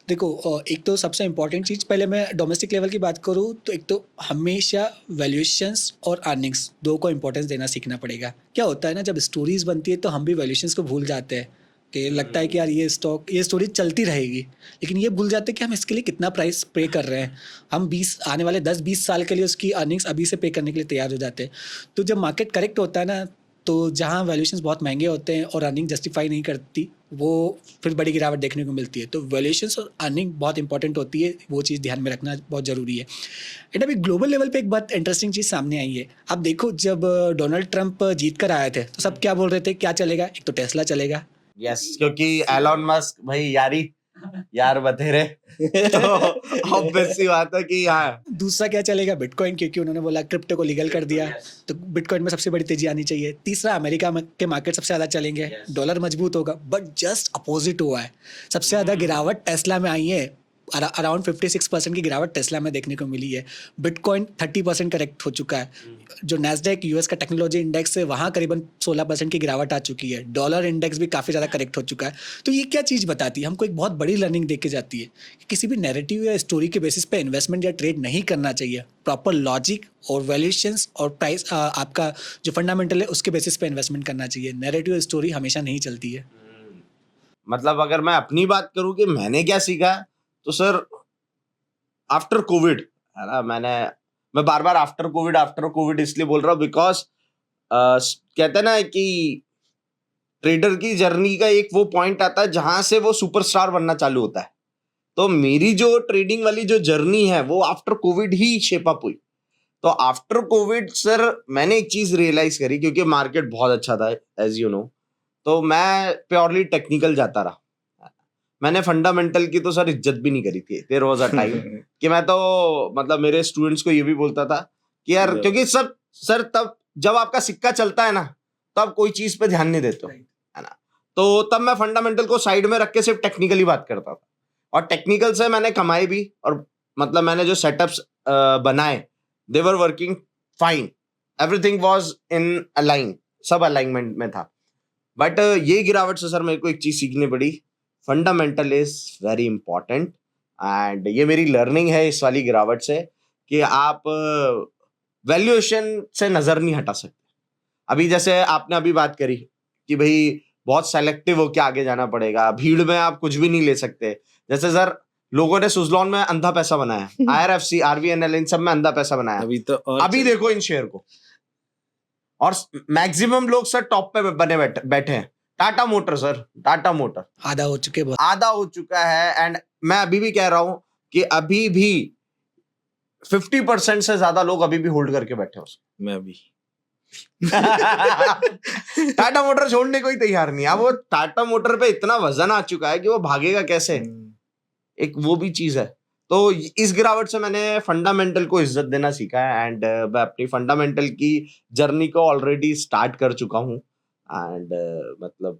देखो, एक तो सबसे इम्पोर्टेंट चीज़, पहले मैं डोमेस्टिक लेवल की बात करूँ तो एक तो हमेशा वैल्यूएशंस और अर्निंग्स दो को इम्पोर्टेंस देना सीखना पड़ेगा। क्या होता है ना, जब स्टोरीज बनती है तो हम भी वैल्यूएशंस को भूल जाते हैं कि लगता है कि यार ये स्टोरी चलती रहेगी, लेकिन ये भूल जाते हैं कि हम इसके लिए कितना प्राइस पे कर रहे हैं। हम 20 आने वाले 10-20 साल के लिए उसकी अर्निंग्स अभी से पे करने के लिए तैयार हो जाते हैं। तो जब मार्केट करेक्ट होता है ना, तो जहाँ वैल्यूएशंस बहुत महंगे होते हैं और अर्निंग जस्टिफाई नहीं करती, वो फिर बड़ी गिरावट देखने को मिलती है। तो वैल्यूएशंस और अर्निंग बहुत इंपॉर्टेंट होती है, वो चीज़ ध्यान में रखना बहुत ज़रूरी है। एंड अभी ग्लोबल लेवल पे एक बहुत इंटरेस्टिंग चीज़ सामने आई है। आप देखो, जब डोनाल्ड ट्रंप जीत कर आए थे तो सब क्या बोल रहे थे, क्या चलेगा? एक तो टेस्ला चलेगा। यस, क्योंकि एलॉन मस्क भाई यार बतेरे तो ऑब्वियस सी बात है कि हाँ। दूसरा क्या चलेगा? बिटकॉइन, क्योंकि उन्होंने बोला क्रिप्टो को लीगल कर दिया, तो बिटकॉइन में सबसे बड़ी तेजी आनी चाहिए। तीसरा, अमेरिका के मार्केट सबसे ज़्यादा चलेंगे, डॉलर मजबूत होगा। बट जस्ट अपोजिट हुआ है, सबसे ज़्यादा गिरावट टेस्ला में आई है। अराउंड 56% की गिरावट टेस्ला में देखने को मिली है। बिटकॉइन 30% करेक्ट हो चुका है। जो नैस्डैक यूएस का टेक्नोलॉजी इंडेक्स है, वहाँ करीबन 16% की गिरावट आ चुकी है। डॉलर इंडेक्स भी काफ़ी ज़्यादा करेक्ट हो चुका है। तो ये क्या चीज़ बताती है हमको? एक बहुत बड़ी लर्निंग दे के जाती है कि किसी भी नैरेटिव या स्टोरी के बेसिस पे इन्वेस्टमेंट या ट्रेड नहीं करना चाहिए। प्रॉपर लॉजिक और वैल्यूएशंस और प्राइस, आपका जो फंडामेंटल है उसके बेसिस पे इन्वेस्टमेंट करना चाहिए। नैरेटिव स्टोरी हमेशा नहीं चलती है। मतलब अगर मैं अपनी बात करूं कि मैंने क्या सीखा, तो सर आफ्टर कोविड, है ना, मैं बार बार आफ्टर कोविड इसलिए बोल रहा हूँ बिकॉज कहते हैं ना कि ट्रेडर की जर्नी का एक वो पॉइंट आता है जहां से वो सुपरस्टार बनना चालू होता है। तो मेरी जो ट्रेडिंग वाली जो जर्नी है वो आफ्टर कोविड ही शेप अप हुई। तो आफ्टर कोविड सर मैंने एक चीज रियलाइज करी, क्योंकि मार्केट बहुत अच्छा था एज यू नो, तो मैं प्योरली टेक्निकल जाता रहा। मैंने फंडामेंटल की तो सर इज्जत भी नहीं करी थी। देयर वाज अ टाइम कि मैं तो मतलब मेरे स्टूडेंट्स को ये भी बोलता था कि यार, क्योंकि सब सर तब जब आपका सिक्का चलता है ना, तब कोई चीज पे ध्यान नहीं देते हो, है ना। तो तब मैं फंडामेंटल को साइड में रख के सिर्फ टेक्निकली बात करता था, और टेक्निकल से मैंने कमाए भी, और मतलब मैंने जो सेटअप्स बनाए, they were working fine, everything was in align, सब अलाइनमेंट में था। बट ये गिरावट से सर मेरे को एक चीज सीखनी पड़ी, fundamental is very important. And ये मेरी लर्निंग है इस वाली गिरावट से कि आप वैल्यूएशन से नजर नहीं हटा सकते। अभी जैसे आपने अभी बात करी कि भाई बहुत सेलेक्टिव होके आगे जाना पड़ेगा, भीड़ में आप कुछ भी नहीं ले सकते। जैसे सर लोगों ने सुजलॉन में अंधा पैसा बनाया, IRFC, RVNL, इन सब में अंधा पैसा बनाया। अभी देखो इन शेयर को, और मैक्सिमम लोग सर टॉप पे बने बैठे हैं। Tata motor sir, Tata motor आधा हो चुका है। एंड मैं अभी भी कह रहा हूं कि अभी भी 50% से ज्यादा लोग अभी भी होल्ड करके बैठे हो। मैं भी टाटा मोटर छोड़ने को ही तैयार नहीं। अब वो टाटा मोटर पे इतना वजन आ चुका है कि वो भागेगा कैसे, एक वो भी चीज है। तो इस गिरावट से मैंने फंडामेंटल को इज्जत देना सीखा है। एंड मैं अपनी फंडामेंटल की जर्नी को ऑलरेडी स्टार्ट कर चुका हूँ। एंड मतलब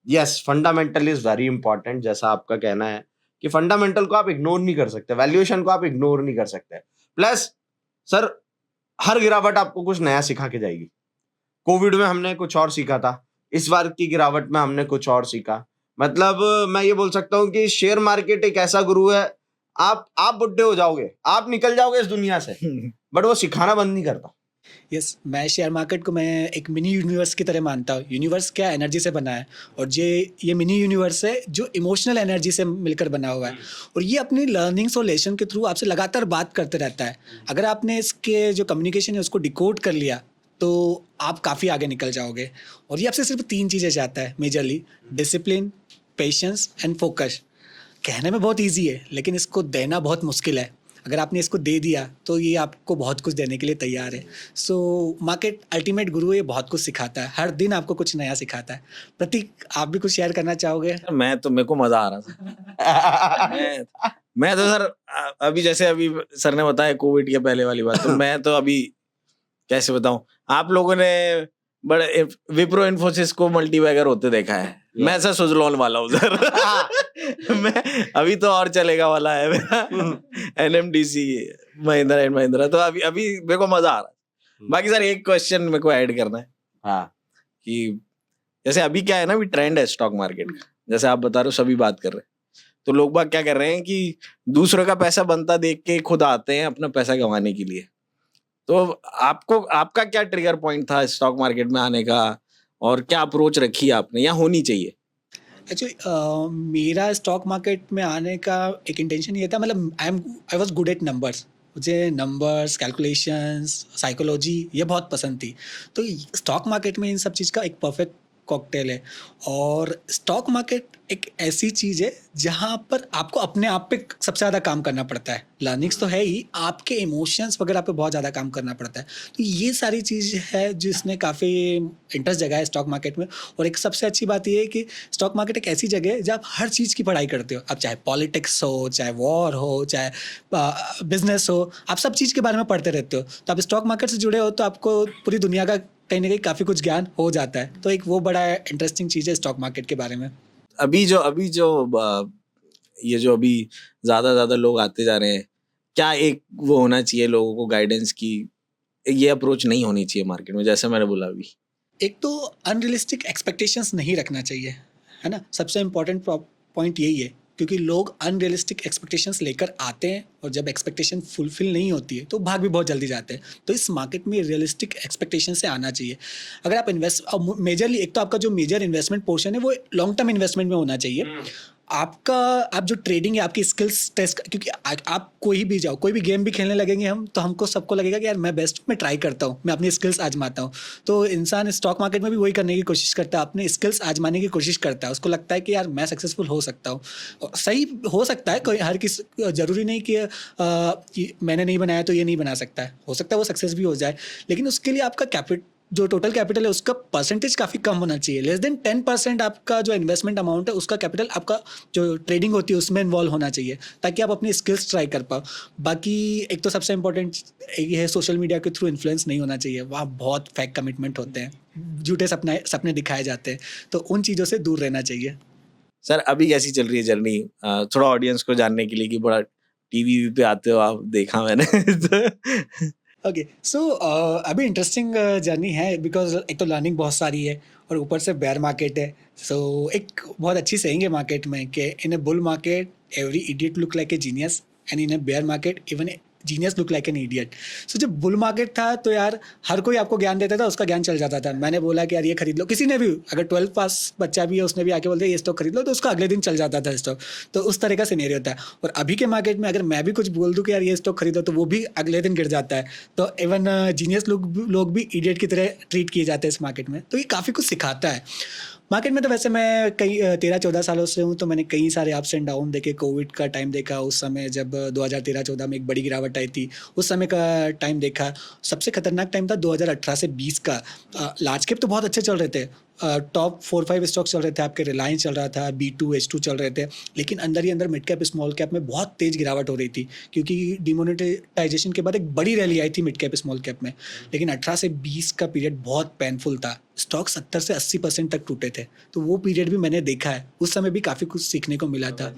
yes, fundamental is very important. जैसा आपका कहना है कि फंडामेंटल को आप इग्नोर नहीं कर सकते, वैल्यूएशन को आप इग्नोर नहीं कर सकते। प्लस सर हर गिरावट आपको कुछ नया सिखा के जाएगी। कोविड में हमने कुछ और सीखा था, इस बार की गिरावट में हमने कुछ और सीखा। मतलब मैं ये बोल सकता हूँ कि शेयर मार्केट एक ऐसा गुरु है, आप बुढ़े हो जाओगे, आप निकल जाओगे इस दुनिया से, बट वो सिखाना बंद नहीं करता। यस, मैं शेयर मार्केट को मैं एक मिनी यूनिवर्स की तरह मानता हूँ। यूनिवर्स क्या एनर्जी से बना है, और ये मिनी यूनिवर्स है जो इमोशनल एनर्जी से मिलकर बना हुआ है, और ये अपनी लर्निंग्स और लेसन के थ्रू आपसे लगातार बात करते रहता है। अगर आपने इसके जो कम्युनिकेशन है उसको डिकोड कर लिया तो आप काफ़ी आगे निकल जाओगे। और ये आपसे सिर्फ 3 चीज़ें चाहता है majorly: discipline, patience and focus. कहने में बहुत ईजी है, लेकिन इसको देना बहुत मुश्किल है। अगर आपने इसको दे दिया तो ये आपको बहुत कुछ देने के लिए तैयार है। सो मार्केट अल्टीमेट गुरु, ये बहुत कुछ सिखाता है, हर दिन आपको कुछ नया सिखाता है। प्रतीक, आप भी कुछ शेयर करना चाहोगे? मेरे को मजा आ रहा था। मैं तो सर अभी जैसे अभी सर ने बताया कोविड के पहले वाली बात, तो मैं तो अभी कैसे बताऊं, आप लोगों ने बड़े विप्रो इन्फोसिस को मल्टीबैगर होते देखा है, मैं ऐसा सुजलॉन वाला हूँ सर। मैं अभी तो और चलेगा वाला है मेरा NMDC महिंद्रा एंड महिंद्रा, तो अभी अभी मेरे को मजा आ रहा है। बाकी सर एक क्वेश्चन मेरे को ऐड करना है हाँ कि जैसे अभी क्या है ना, अभी ट्रेंड है स्टॉक मार्केट का, जैसे आप बता रहे हो सभी बात कर रहे हैं, तो लोग बाग क्या कर रहे हैं कि दूसरों का पैसा बनता देख के खुद आते हैं अपना पैसा कमाने के लिए। तो आपको, आपका क्या ट्रिगर पॉइंट था स्टॉक मार्केट में आने का, और क्या अप्रोच रखी आपने या होनी चाहिए? एक्चुअली मेरा स्टॉक मार्केट में आने का एक इंटेंशन ये था, मतलब I was good at numbers. मुझे नंबर्स, कैलकुलेशंस, साइकोलॉजी ये बहुत पसंद थी। तो स्टॉक मार्केट में इन सब चीज़ का एक परफेक्ट कॉकटेल है। और स्टॉक मार्केट एक ऐसी चीज़ है जहाँ पर आपको अपने आप पे सबसे ज़्यादा काम करना पड़ता है। लर्निंग्स तो है ही, आपके इमोशंस वगैरह पे बहुत ज़्यादा काम करना पड़ता है। तो ये सारी चीज़ है जिसने काफ़ी इंटरेस्ट जगाया है स्टॉक मार्केट में। और एक सबसे अच्छी बात ये है कि स्टॉक मार्केट एक ऐसी जगह है जहाँ आप हर चीज़ की पढ़ाई करते हो। अब चाहे पॉलिटिक्स हो, चाहे वॉर हो, चाहे बिजनेस हो, आप सब चीज़ के बारे में पढ़ते रहते हो। तो आप स्टॉक मार्केट से जुड़े हो तो आपको पूरी दुनिया का कहीं ना कहीं काफ़ी कुछ ज्ञान हो जाता है। तो एक वो बड़ा इंटरेस्टिंग चीज़ है स्टॉक मार्केट के बारे में। अभी जो ये जो अभी ज्यादा लोग आते जा रहे हैं, क्या एक वो होना चाहिए लोगों को गाइडेंस की, ये अप्रोच नहीं होनी चाहिए मार्केट में, जैसे मैंने बोला अभी? एक तो अनरियलिस्टिक एक्सपेक्टेशंस नहीं रखना चाहिए, है ना। सबसे इम्पोर्टेंट पॉइंट यही है, क्योंकि लोग अनरियलिस्टिक एक्सपेक्टेशंस लेकर आते हैं और जब एक्सपेक्टेशन फुलफिल नहीं होती है तो भाग भी बहुत जल्दी जाते हैं। तो इस मार्केट में रियलिस्टिक एक्सपेक्टेशन से आना चाहिए। अगर आप इन्वेस्ट मेजरली, एक तो आपका जो मेजर इन्वेस्टमेंट पोर्शन है वो लॉन्ग टर्म इन्वेस्टमेंट में होना चाहिए। आप जो ट्रेडिंग है, आपकी स्किल्स टेस्ट, क्योंकि आप कोई भी जाओ, कोई भी गेम भी खेलने लगेंगे हम, तो हमको सबको लगेगा कि यार मैं बेस्ट, मैं ट्राई करता हूँ, मैं अपनी स्किल्स आजमाता हूँ। तो इंसान स्टॉक मार्केट में भी वही करने की कोशिश करता है, अपने स्किल्स आजमाने की कोशिश करता है। उसको लगता है कि यार मैं सक्सेसफुल हो सकता हूँ। सही हो सकता है, कोई हर किसी, जरूरी नहीं कि मैंने नहीं बनाया तो ये नहीं बना सकता है, हो सकता है वो सक्सेस भी हो जाए। लेकिन उसके लिए आपका जो टोटल कैपिटल है उसका परसेंटेज काफ़ी कम होना चाहिए। लेस देन 10% आपका जो इन्वेस्टमेंट अमाउंट है उसका कैपिटल आपका जो ट्रेडिंग होती है उसमें इन्वॉल्व होना चाहिए, ताकि आप अपनी स्किल्स ट्राई कर पाओ। बाकी एक तो सबसे इंपॉर्टेंट ये है, सोशल मीडिया के थ्रू इन्फ्लुएंस नहीं होना चाहिए। वहाँ बहुत फेक कमिटमेंट होते हैं, झूठे सपने दिखाए जाते हैं, तो उन चीज़ों से दूर रहना चाहिए। सर अभी कैसी चल रही है जर्नी, थोड़ा ऑडियंस को जानने के लिए, कि बड़ा टीवी पे आते हो आप, देखा मैंने। ओके, सो अभी इंटरेस्टिंग जर्नी है, बिकॉज एक तो लर्निंग बहुत सारी है और ऊपर से बेयर मार्केट है। सो एक बहुत अच्छी सेइंग है मार्केट में कि in a bull market every idiot look like a genius, and in a bear market even genius look like an idiot. So जब बुल मार्केट था तो यार हर कोई आपको ज्ञान देता था, उसका ज्ञान चल जाता था। मैंने बोला कि यार ये खरीद लो, किसी ने भी, अगर 12 पास बच्चा भी है उसने भी आके बोल दिया ये स्टॉक खरीद लो, तो उसका अगले दिन चल जाता था स्टॉक। तो उस तरह का सिनेरियो होता है। और अभी के मार्केट में अगर मैं भी कुछ बोल दूं कि यार ये स्टॉक खरीदो, तो वो भी अगले दिन गिर जाता है। तो इवन जीनियस लोग भी इडियट की तरह ट्रीट किए जाते हैं इस मार्केट में। तो ये काफ़ी कुछ सिखाता है मार्केट में। तो वैसे मैं कई 13-14 सालों से हूँ, तो मैंने कई सारे अप्स एंड डाउन देखे। कोविड का टाइम देखा, उस समय जब 2013-14 में एक बड़ी गिरावट आई थी, उस समय का टाइम देखा। सबसे खतरनाक टाइम था 2018 से 20 का। लार्ज कैप तो बहुत अच्छे चल रहे थे, टॉप 4-5 स्टॉक चल रहे थे आपके, रिलायंस चल रहा था, B2 H2 चल रहे थे। लेकिन अंदर ही अंदर मिड कैप स्मॉल कैप में बहुत तेज़ गिरावट हो रही थी, क्योंकि डिमोनेटाइजेशन के बाद एक बड़ी रैली आई थी मिड कैप स्मॉल कैप में। लेकिन 18 से 20 का पीरियड बहुत पेनफुल था, स्टॉक 70 से 80% तक टूटे थे। तो वो पीरियड भी मैंने देखा है, उस समय भी काफ़ी कुछ सीखने को मिला था।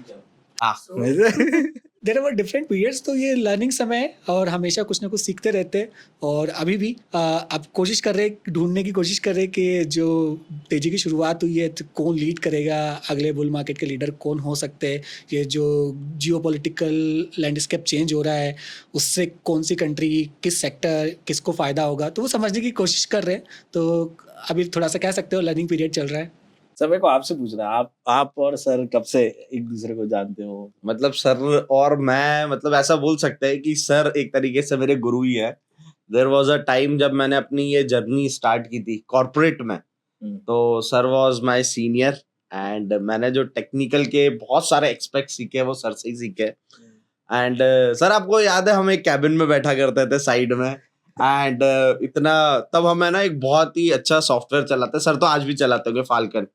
देयर आर डिफरेंट पीरियड्स, तो ये लर्निंग समय है और हमेशा कुछ ना कुछ सीखते रहते हैं। और अभी भी आप कोशिश कर रहे, ढूंढने की कोशिश कर रहे कि जो तेजी की शुरुआत हुई है तो कौन लीड करेगा, अगले बुल मार्केट के लीडर कौन हो सकते हैं। ये जो जियोपॉलिटिकल लैंडस्केप चेंज हो रहा है उससे कौन सी कंट्री, किस सेक्टर, किसको फ़ायदा होगा, तो वो समझने की कोशिश कर रहे हैं। तो अभी थोड़ा सा कह सकते हो लर्निंग पीरियड चल रहा है। सर मेरे को आपसे पूछना है, आप और सर कब से एक दूसरे को जानते हो? मतलब सर और मैं, मतलब ऐसा बोल सकते हैं कि सर एक तरीके से मेरे गुरु ही है। देयर वाज अ टाइम जब मैंने अपनी ये जर्नी स्टार्ट की थी कॉर्पोरेट में, तो sir was my senior, and मैंने जो टेक्निकल के बहुत सारे एक्सपेक्ट सीखे वो सर से ही सीखे। एंड सर आपको याद है हम एक कैबिन में बैठा करते थे साइड में, एंड इतना तब हमें ना एक बहुत ही अच्छा सॉफ्टवेयर चलाते, सर तो आज भी चलाते होंगे, फाल्कन।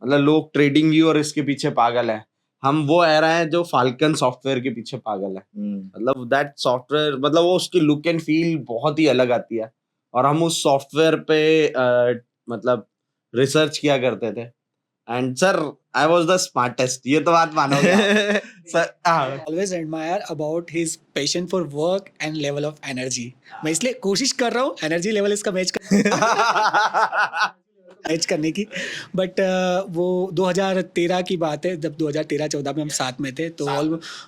मतलब लोग ट्रेडिंग व्यू और इसके पीछे पागल है, हम वो एरा है जो फाल्कन सॉफ्टवेयर के पीछे पागल है। मतलब दैट सॉफ्टवेयर, मतलब वो उसकी लुक एंड फील बहुत ही अलग आती है, और हम उस सॉफ्टवेयर पे मतलब रिसर्च किया करते थे। And sir I was the smartest, ये तो बात मानोगे आप। Sir always admire about his passion for work and level of energy. मैं इसलिए कोशिश कर रहा हूँ एनर्जी लेवल इसका मैच करने की, बट वो 2013 की बात है, जब 2013-14 में हम साथ में थे, तो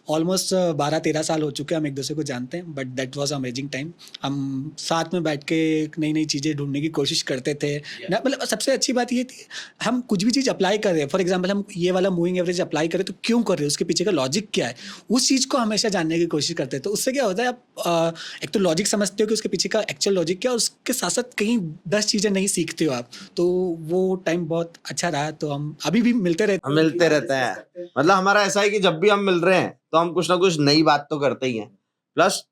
ऑलमोस्ट 12-13 साल हो चुके हैं हम एक दूसरे को जानते हैं, but that was amazing time. हम साथ में बैठ के नई नई चीज़ें ढूंढने की कोशिश करते थे ना, मतलब सबसे अच्छी बात ये थी, हम कुछ भी चीज़ अप्लाई कर रहे हैं, फॉर एग्जाम्पल हम ये वाला मूविंग एवरेज अप्लाई करें तो क्यों कर रहे हैं, उसके पीछे का लॉजिक क्या है, उस चीज़ को हमेशा जानने की कोशिश करते हैं। तो उससे क्या होता है, आप एक तो लॉजिक समझते हो कि उसके पीछे का एक्चुअल लॉजिक क्या है, उसके साथ साथ कहीं 10 चीज़ें नहीं सीखते हो आप, तो वो टाइम बहुत अच्छा रहा। तो हम अभी भी मिलते रहते हैं। मतलब हमारा ऐसा है कि जब भी हम मिल रहे हैं तो हम कुछ ना कुछ नई बात तो करते ही हैं। प्लस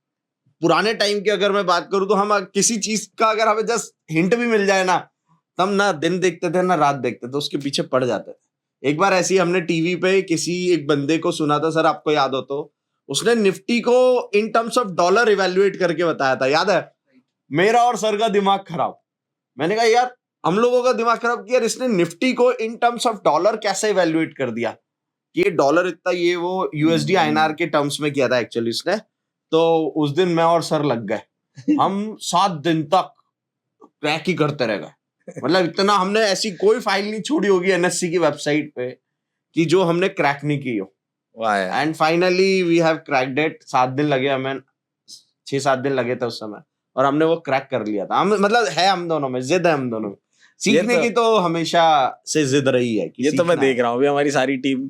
पुराने टाइम की अगर मैं बात करूं तो हम किसी चीज का अगर हमें जस्ट हिंट भी मिल जाए ना, तो हम ना दिन देखते थे ना रात देखते थे, उसके पीछे पड़ जाते थे। एक बार ऐसी हमने टीवी पे किसी एक बंदे को सुना था, सर आपको याद हो तो, उसने निफ्टी को इन टर्म्स ऑफ डॉलर इवेल्युएट करके बताया था, याद है? मेरा और सर का दिमाग खराब। मैंने कहा यार हम लोगों का दिमाग खराब किया, इसने निफ्टी को इन टर्म्स ऑफ डॉलर कैसे इवेल्युएट कर दिया कि ये डॉलर इतना, ये वो यूएसडी आईएनआर के टर्म्स में किया था एक्चुअली इसने। तो उस दिन मैं और सर लग गए, हम 7 दिन तक क्रैक ही करते रह गए। मतलब इतना हमने ऐसी कोई फाइल नहीं छोड़ी होगी एनएससी की वेबसाइट पे कि जो हमने क्रैक नहीं की हो। And finally we have cracked it. 7 दिन लगे हमें, 6-7 दिन लगे थे उस समय, और हमने वो क्रैक कर लिया था। हम मतलब है हम दोनों में, जिद है हम दोनों में, सीखने की तो हमेशा से जिद रही है। ये तो मैं देख रहा हूँ अभी हमारी सारी टीम,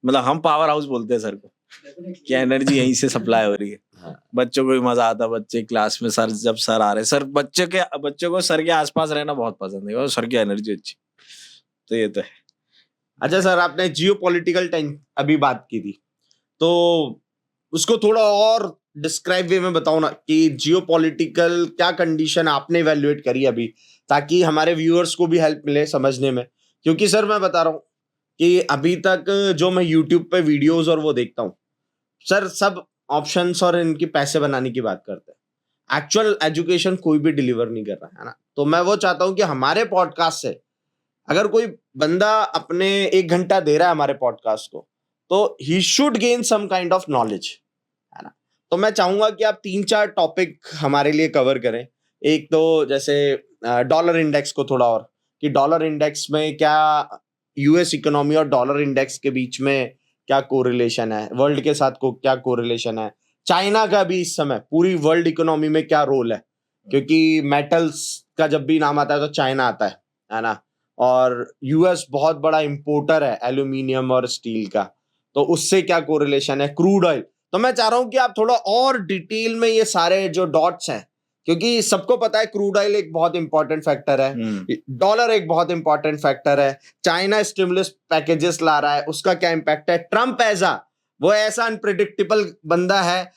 मतलब हम पावर हाउस बोलते हैं सर को, क्या एनर्जी यहीं से सप्लाई हो रही है। हाँ। बच्चों को भी मजा आता है, बच्चे क्लास में सर जब सर आ रहे हैं, सर बच्चों को सर के आसपास रहना बहुत पसंद है, और सर की एनर्जी अच्छी, तो ये तो है। अच्छा सर, आपने जियोपॉलिटिकल अभी बात की थी, तो उसको थोड़ा और डिस्क्राइब वे में बताओ ना कि जियोपॉलिटिकल क्या कंडीशन आपने इवैल्यूएट करी अभी, ताकि हमारे व्यूअर्स को भी हेल्प मिले समझने में। क्योंकि सर मैं बता रहा हूँ कि अभी तक जो मैं यूट्यूब पे वीडियोस और वो देखता हूँ, सर सब ऑप्शंस और इनकी पैसे बनाने की बात करते हैं, एक्चुअल एजुकेशन कोई भी डिलीवर नहीं कर रहा है ना। तो मैं वो चाहता हूँ कि हमारे पॉडकास्ट से अगर कोई बंदा अपने 1 घंटा दे रहा है हमारे पॉडकास्ट को, तो he should gain some kind of knowledge, है ना। तो मैं चाहूंगा कि आप 3-4 टॉपिक हमारे लिए कवर करें। एक तो जैसे डॉलर इंडेक्स को थोड़ा, और कि डॉलर इंडेक्स में क्या यूएस इकोनॉमी और डॉलर इंडेक्स के बीच में क्या कोरिलेशन है, वर्ल्ड के साथ को क्या कोरिलेशन है, चाइना का भी इस समय पूरी वर्ल्ड इकोनॉमी में क्या रोल है, क्योंकि मेटल्स का जब भी नाम आता है तो चाइना आता है ना। और यूएस बहुत बड़ा इंपोर्टर है एल्यूमिनियम और स्टील का, तो उससे क्या कोरिलेशन है, क्रूड ऑयल। तो मैं चाह रहा हूं कि आप थोड़ा और डिटेल में ये सारे जो डॉट्स हैं, क्योंकि सबको पता है क्रूड ऑयल एक बहुत इंपॉर्टेंट फैक्टर है, डॉलर एक बहुत इंपॉर्टेंट फैक्टर है, चाइना स्टिमुलस पैकेजेस ला रहा है, उसका क्या इंपैक्ट है, ट्रम्प वो ऐसा अनप्रेडिक्टेबल बंदा है,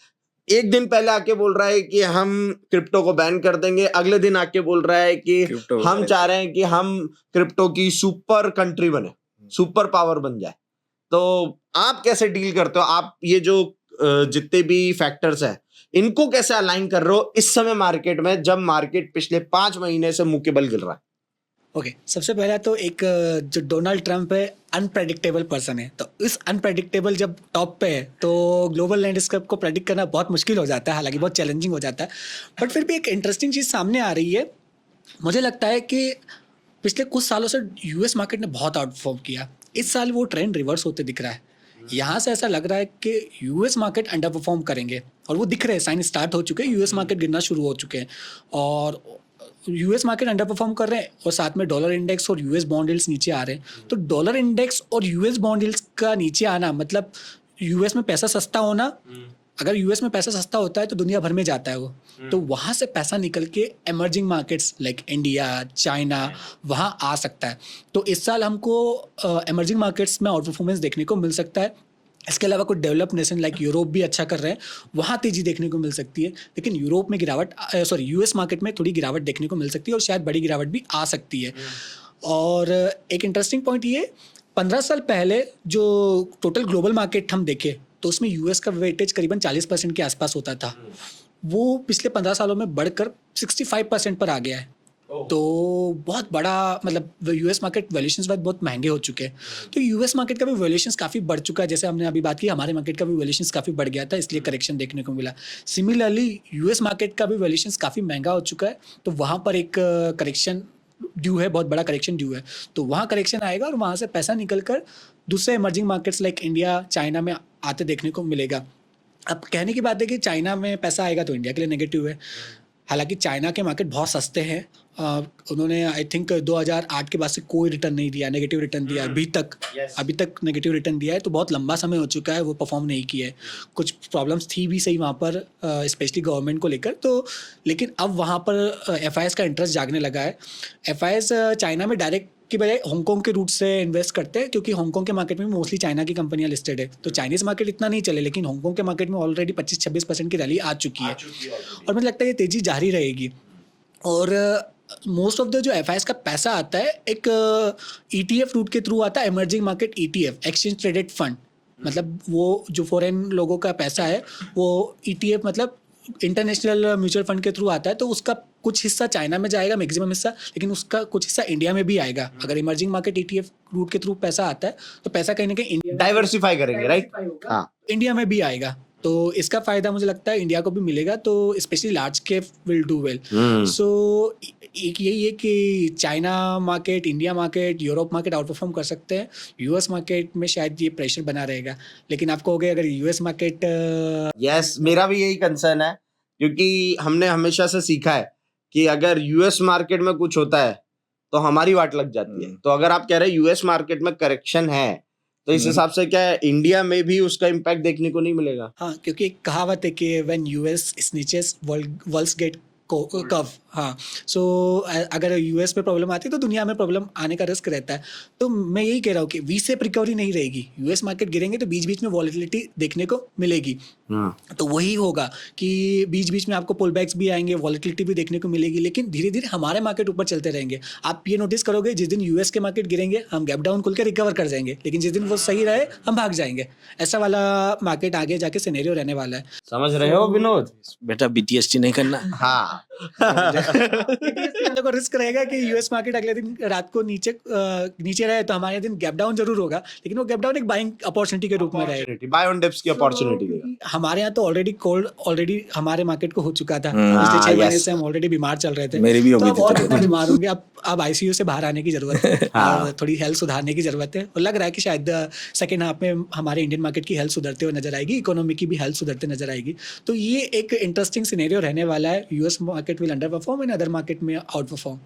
एक दिन पहले आके बोल रहा है कि हम क्रिप्टो को बैन कर देंगे, अगले दिन आके बोल रहा है कि हम चाह रहे हैं कि हम क्रिप्टो की सुपर कंट्री बने, सुपर पावर बन जाए। तो आप कैसे डील करते हो, आप ये जो जितने भी फैक्टर्स हैं इनको कैसे अलाइन कर रहे हो इस समय मार्केट में, जब मार्केट पिछले 5 महीने से मुंह के बल गिर रहा है? ओके, सबसे पहला तो एक जो डोनाल्ड ट्रंप है अनप्रेडिक्टेबल पर्सन है, तो इस अनप्रेडिक्टेबल जब टॉप पे है तो ग्लोबल लैंडस्केप को प्रेडिक्ट करना बहुत मुश्किल हो जाता है, हालांकि बहुत चैलेंजिंग हो जाता है। बट फिर भी एक इंटरेस्टिंग चीज़ सामने आ रही है, मुझे लगता है कि पिछले कुछ सालों से यूएस मार्केट ने बहुत आउटपरफॉर्म किया, इस साल वो ट्रेंड रिवर्स होते दिख रहा है। यहाँ से ऐसा लग रहा है कि यूएस मार्केट अंडर परफॉर्म करेंगे, और वो दिख रहे हैं, साइन स्टार्ट हो चुके हैं, यूएस मार्केट गिरना शुरू हो चुके हैं, और यूएस मार्केट अंडर परफॉर्म कर रहे हैं, और साथ में डॉलर इंडेक्स और यूएस बॉन्ड यील्ड्स नीचे आ रहे हैं। तो डॉलर इंडेक्स और यूएस बॉन्ड यील्ड्स का नीचे आना मतलब यूएस में पैसा सस्ता होना, अगर यूएस में पैसा सस्ता होता है तो दुनिया भर में जाता है वो, तो वहाँ से पैसा निकल के emerging markets like India, China, वहाँ आ सकता है। तो इस साल हमको एमर्जिंग मार्केट्स में आउट परफॉर्मेंस देखने को मिल सकता है। इसके अलावा कुछ डेवलप नेशन लाइक यूरोप भी अच्छा कर रहे हैं, वहाँ तेज़ी देखने को मिल सकती है, लेकिन यूरोप में यूएस मार्केट में थोड़ी गिरावट देखने को मिल सकती है, और शायद बड़ी गिरावट भी आ सकती है। और एक इंटरेस्टिंग पॉइंट ये, 15 साल पहले जो टोटल ग्लोबल मार्केट हम देखें तो उसमें यूएस का वेटेज करीबन 40% के आसपास होता था, वो पिछले 15 सालों में बढ़कर 65% पर आ गया है। तो बहुत बड़ा मतलब यूएस मार्केट वैल्यूएशंस बाद बहुत महंगे हो चुके हैं, तो यूएस मार्केट का भी वैल्यूएशंस काफ़ी बढ़ चुका है। जैसे हमने अभी बात की, हमारे मार्केट का भी वैल्यूएशंस काफ़ी बढ़ गया था, इसलिए करेक्शन देखने को मिला। सिमिलरली यूएस मार्केट का भी वैल्यूएशंस काफ़ी महंगा हो चुका है, तो वहाँ पर एक करेक्शन ड्यू है, बहुत बड़ा करेक्शन ड्यू है। तो वहाँ करेक्शन आएगा और वहाँ से पैसा निकल कर दूसरे emerging markets like India, China में आते देखने को मिलेगा। अब कहने की बात है कि चाइना में पैसा आएगा तो इंडिया के लिए नेगेटिव है। हालांकि चाइना के मार्केट बहुत सस्ते हैं। उन्होंने आई थिंक 2008 के बाद से कोई रिटर्न नहीं दिया, नेगेटिव रिटर्न दिया अभी तक नेगेटिव रिटर्न दिया है, तो बहुत लंबा समय हो चुका है वो परफॉर्म नहीं किया है। कुछ प्रॉब्लम्स थी भी सही वहाँ पर, स्पेशली गवर्नमेंट को लेकर, तो लेकिन अब वहाँ पर एफआईएस का इंटरेस्ट जागने लगा है। एफआईएस चाइना में डायरेक्ट की बजाय हांगकांग के रूट से इन्वेस्ट करते हैं, क्योंकि हांगकांग के मार्केट में मोस्टली चाइना की कंपनियां लिस्टेड है, तो चाइनीज मार्केट इतना नहीं चले, लेकिन हांगकांग के मार्केट में ऑलरेडी 25-26% की रैली आ चुकी है और मुझे लगता है ये तेज़ी जारी रहेगी। और मोस्ट ऑफ द जो एफआईएस का पैसा आता है एक ईटीएफ रूट के थ्रू आता है, emerging market ETF, exchange traded fund. मतलब वो जो फॉरेन लोगों का पैसा है वो ईटीएफ मतलब इंटरनेशनल म्यूचुअल फंड के थ्रू आता है, तो उसका कुछ हिस्सा चाइना में जाएगा, मैक्सिमम हिस्सा, लेकिन उसका कुछ हिस्सा इंडिया में भी आएगा। अगर इमर्जिंग मार्केट ईटीएफ रूट के थ्रू पैसा आता है तो पैसा कहीं ना कहीं इंडिया डाइवर्सिफाई करेंगे, राइट? हाँ, इंडिया में भी आएगा, तो इसका फायदा मुझे लगता है इंडिया को भी मिलेगा, तो specially large cap will do well. So एक यही है कि China market, India market, Europe market outperform कर सकते हैं। यूएस मार्केट में शायद ये प्रेशर बना रहेगा, लेकिन आप कहोगे अगर यूएस मार्केट यस, मेरा भी यही कंसर्न है, क्योंकि हमने हमेशा से सीखा है कि अगर यूएस मार्केट में कुछ होता है तो हमारी वाट लग जाती है। तो अगर आप कह रहे हैं यूएस मार्केट में करेक्शन है, तो इस हिसाब से क्या है, इंडिया में भी उसका इम्पैक्ट देखने को नहीं मिलेगा? हाँ, क्योंकि एक कहावत है कि व्हेन यूएस स्नीचेस वर्ल्ड्स गेट कव। हाँ, सो अगर यूएस में प्रॉब्लम आती है तो दुनिया में प्रॉब्लम आने का रिस्क रहता है। तो मैं यही कह रहा हूँ कि वी शेप रिकवरी नहीं रहेगी। यूएस मार्केट गिरेंगे तो बीच बीच में वॉलेटिलिटी देखने को मिलेगी, तो वही होगा कि बीच बीच में आपको पुल बैक्स भी आएंगे, वॉलेटिलिटी भी देखने को मिलेगी, लेकिन धीरे धीरे हमारे मार्केट ऊपर चलते रहेंगे। आप ये नोटिस करोगे, जिस दिन यूएस के मार्केट गिरेंगे हम गैप डाउन खुल के रिकवर कर जाएंगे, लेकिन जिस दिन वो सही रहे हम भाग जाएंगे। ऐसा वाला मार्केट आगे जाके सिनेरियो रहने वाला है। समझ रहे हो विनोद? बेटा बीटीएसटी नहीं करना। हाँ। को रिस्क रहेगा कि यूएस मार्केट अगले दिन रात को नीचे रहे तो हमारे दिन गैप डाउन जरूर होगा, लेकिन वो गैप डाउन एक बाइंग अपॉर्चुनिटी के रूप में रहेगा, बाय ऑन डिप्स की अपॉर्चुनिटी। हमारे यहाँ तो ऑलरेडी हमारे मार्केट को हो चुका था। पिछले 6 महीने से हम ऑलरेडी बीमार चल रहे थे, मेरी भी हो गई थी, और कितना बीमार होंगे। अब आईसीयू से बाहर आने की जरूरत है और थोड़ी हेल्थ सुधारने की जरूरत है, और लग रहा है कि शायद सेकेंड हाफ में हमारे इंडियन मार्केट की हेल्थ सुधरते हुए नजर आएगी, इकोनॉमी की भी हेल्थ सुधरते नजर आएगी। तो ये एक इंटरेस्टिंग सिनेरियो रहने वाला है। US market will under perform and other market में आउट परफॉर्म।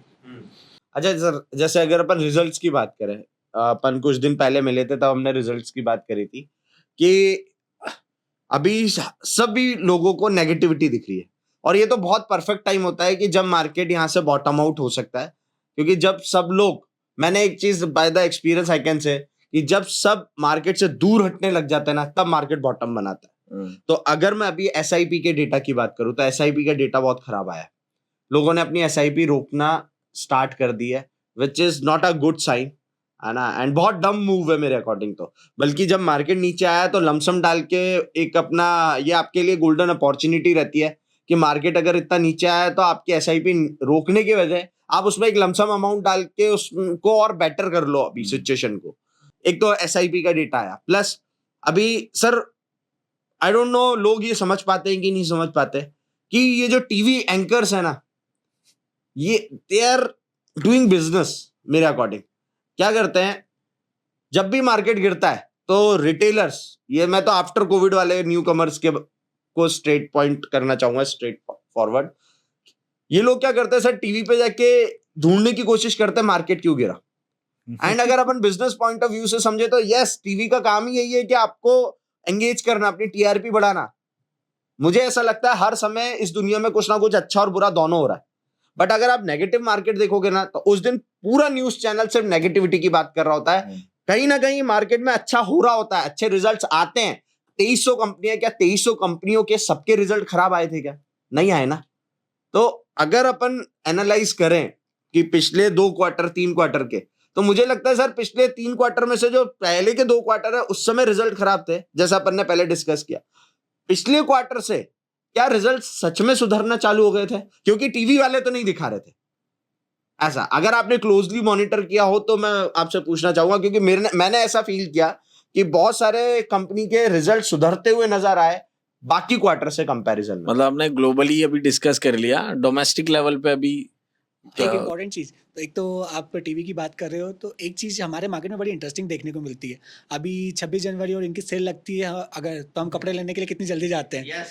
अच्छा सर, जैसे अगर अपन रिजल्ट्स की बात करें, अपन कुछ दिन पहले मिले थे तब हमने रिजल्ट्स की बात करी थी कि अभी सभी लोगों को नेगेटिविटी दिख रही है, और ये तो बहुत परफेक्ट टाइम होता है कि जब मार्केट यहाँ से बॉटम आउट हो सकता है, क्योंकि जब सब लोग, मैंने एक चीज by the experience I can say, कि जब सब मार्केट से दूर हटने लग जाते हैं ना, तब मार्केट बॉटम बनाता है। तो अगर मैं अभी एसआईपी के डेटा की बात करूं तो एसआईपी का डेटा बहुत खराब आया है। लोगों ने अपनी एसआईपी रोकना स्टार्ट कर दी है, which is not a good sign, है ना, एंड बहुत डम मूव है मेरे अकॉर्डिंग तो। बल्कि जब मार्केट नीचे आया तो लमसम डाल के एक अपना, ये आपके लिए गोल्डन अपॉर्चुनिटी रहती है कि मार्केट अगर इतना नीचे आया तो आपकी एसआईपी रोकने की वजह आप उसमें एक लमसम अमाउंट डाल के उसको और बेटर कर लो अभी सिचुएशन को। एक तो एसआईपी का डेटा आया, प्लस अभी सर आई डोंट नो लोग ये समझ पाते हैं कि नहीं समझ पाते कि ये जो टीवी एंकर्स है ना, ये दे आर डूइंग बिजनेस। मेरे अकॉर्डिंग क्या करते हैं, जब भी मार्केट गिरता है तो रिटेलर्स, ये मैं तो आफ्टर कोविड वाले न्यू कमर्स के को स्ट्रेट पॉइंट करना चाहूंगा, स्ट्रेट फॉरवर्ड, ये लोग क्या करते हैं सर, टीवी पे जाके ढूंढने की कोशिश करते हैं मार्केट क्यों गिरा। एंड अगर अपन बिजनेस पॉइंट ऑफ व्यू से समझे तो यस, टीवी का काम ही यही है कि आपको एंगेज करना, अपनी टीआरपी बढ़ाना। मुझे ऐसा लगता है हर समय इस दुनिया में कुछ ना कुछ अच्छा और बुरा दोनों हो रहा है, बट अगर आप नेगेटिव मार्केट देखोगे ना तो उस दिन पूरा न्यूज चैनल सिर्फ नेगेटिविटी की बात कर रहा होता है। कहीं ना कहीं मार्केट में अच्छा हो रहा होता है, अच्छे रिजल्ट्स आते हैं। 2300 कंपनियां, क्या 2300 कंपनियों के सबके रिजल्ट खराब आए थे क्या? नहीं आए ना। तो अगर अपन एनालाइज करें कि पिछले 2 क्वार्टर 3 क्वार्टर के, तो मुझे लगता है सर पिछले 3 क्वार्टर में से जो पहले के 2 क्वार्टर है उस समय रिजल्ट खराब थे, जैसा अपन ने पहले डिस्कस किया। पिछले क्वार्टर से क्या रिजल्ट सच में सुधरना चालू हो गए थे? क्योंकि टीवी वाले तो नहीं दिखा रहे थे, ऐसा अगर आपने क्लोजली मॉनिटर किया हो तो मैं आपसे पूछना चाहूंगा, क्योंकि मैंने ऐसा फील किया कि बहुत सारे कंपनी के रिजल्ट सुधरते हुए नजर आए बाकी क्वार्टर से कंपैरिजन में। मतलब हमने ग्लोबली अभी डिस्कस कर लिया, डोमेस्टिक लेवल पे अभी एक इम्पॉर्टेंट चीज़, तो एक तो आप टीवी की बात कर रहे हो, तो एक चीज़ हमारे मार्केट में बड़ी इंटरेस्टिंग देखने को मिलती है। अभी 26 जनवरी और इनकी सेल लगती है, अगर तो हम कपड़े लेने के लिए कितनी जल्दी जाते हैं।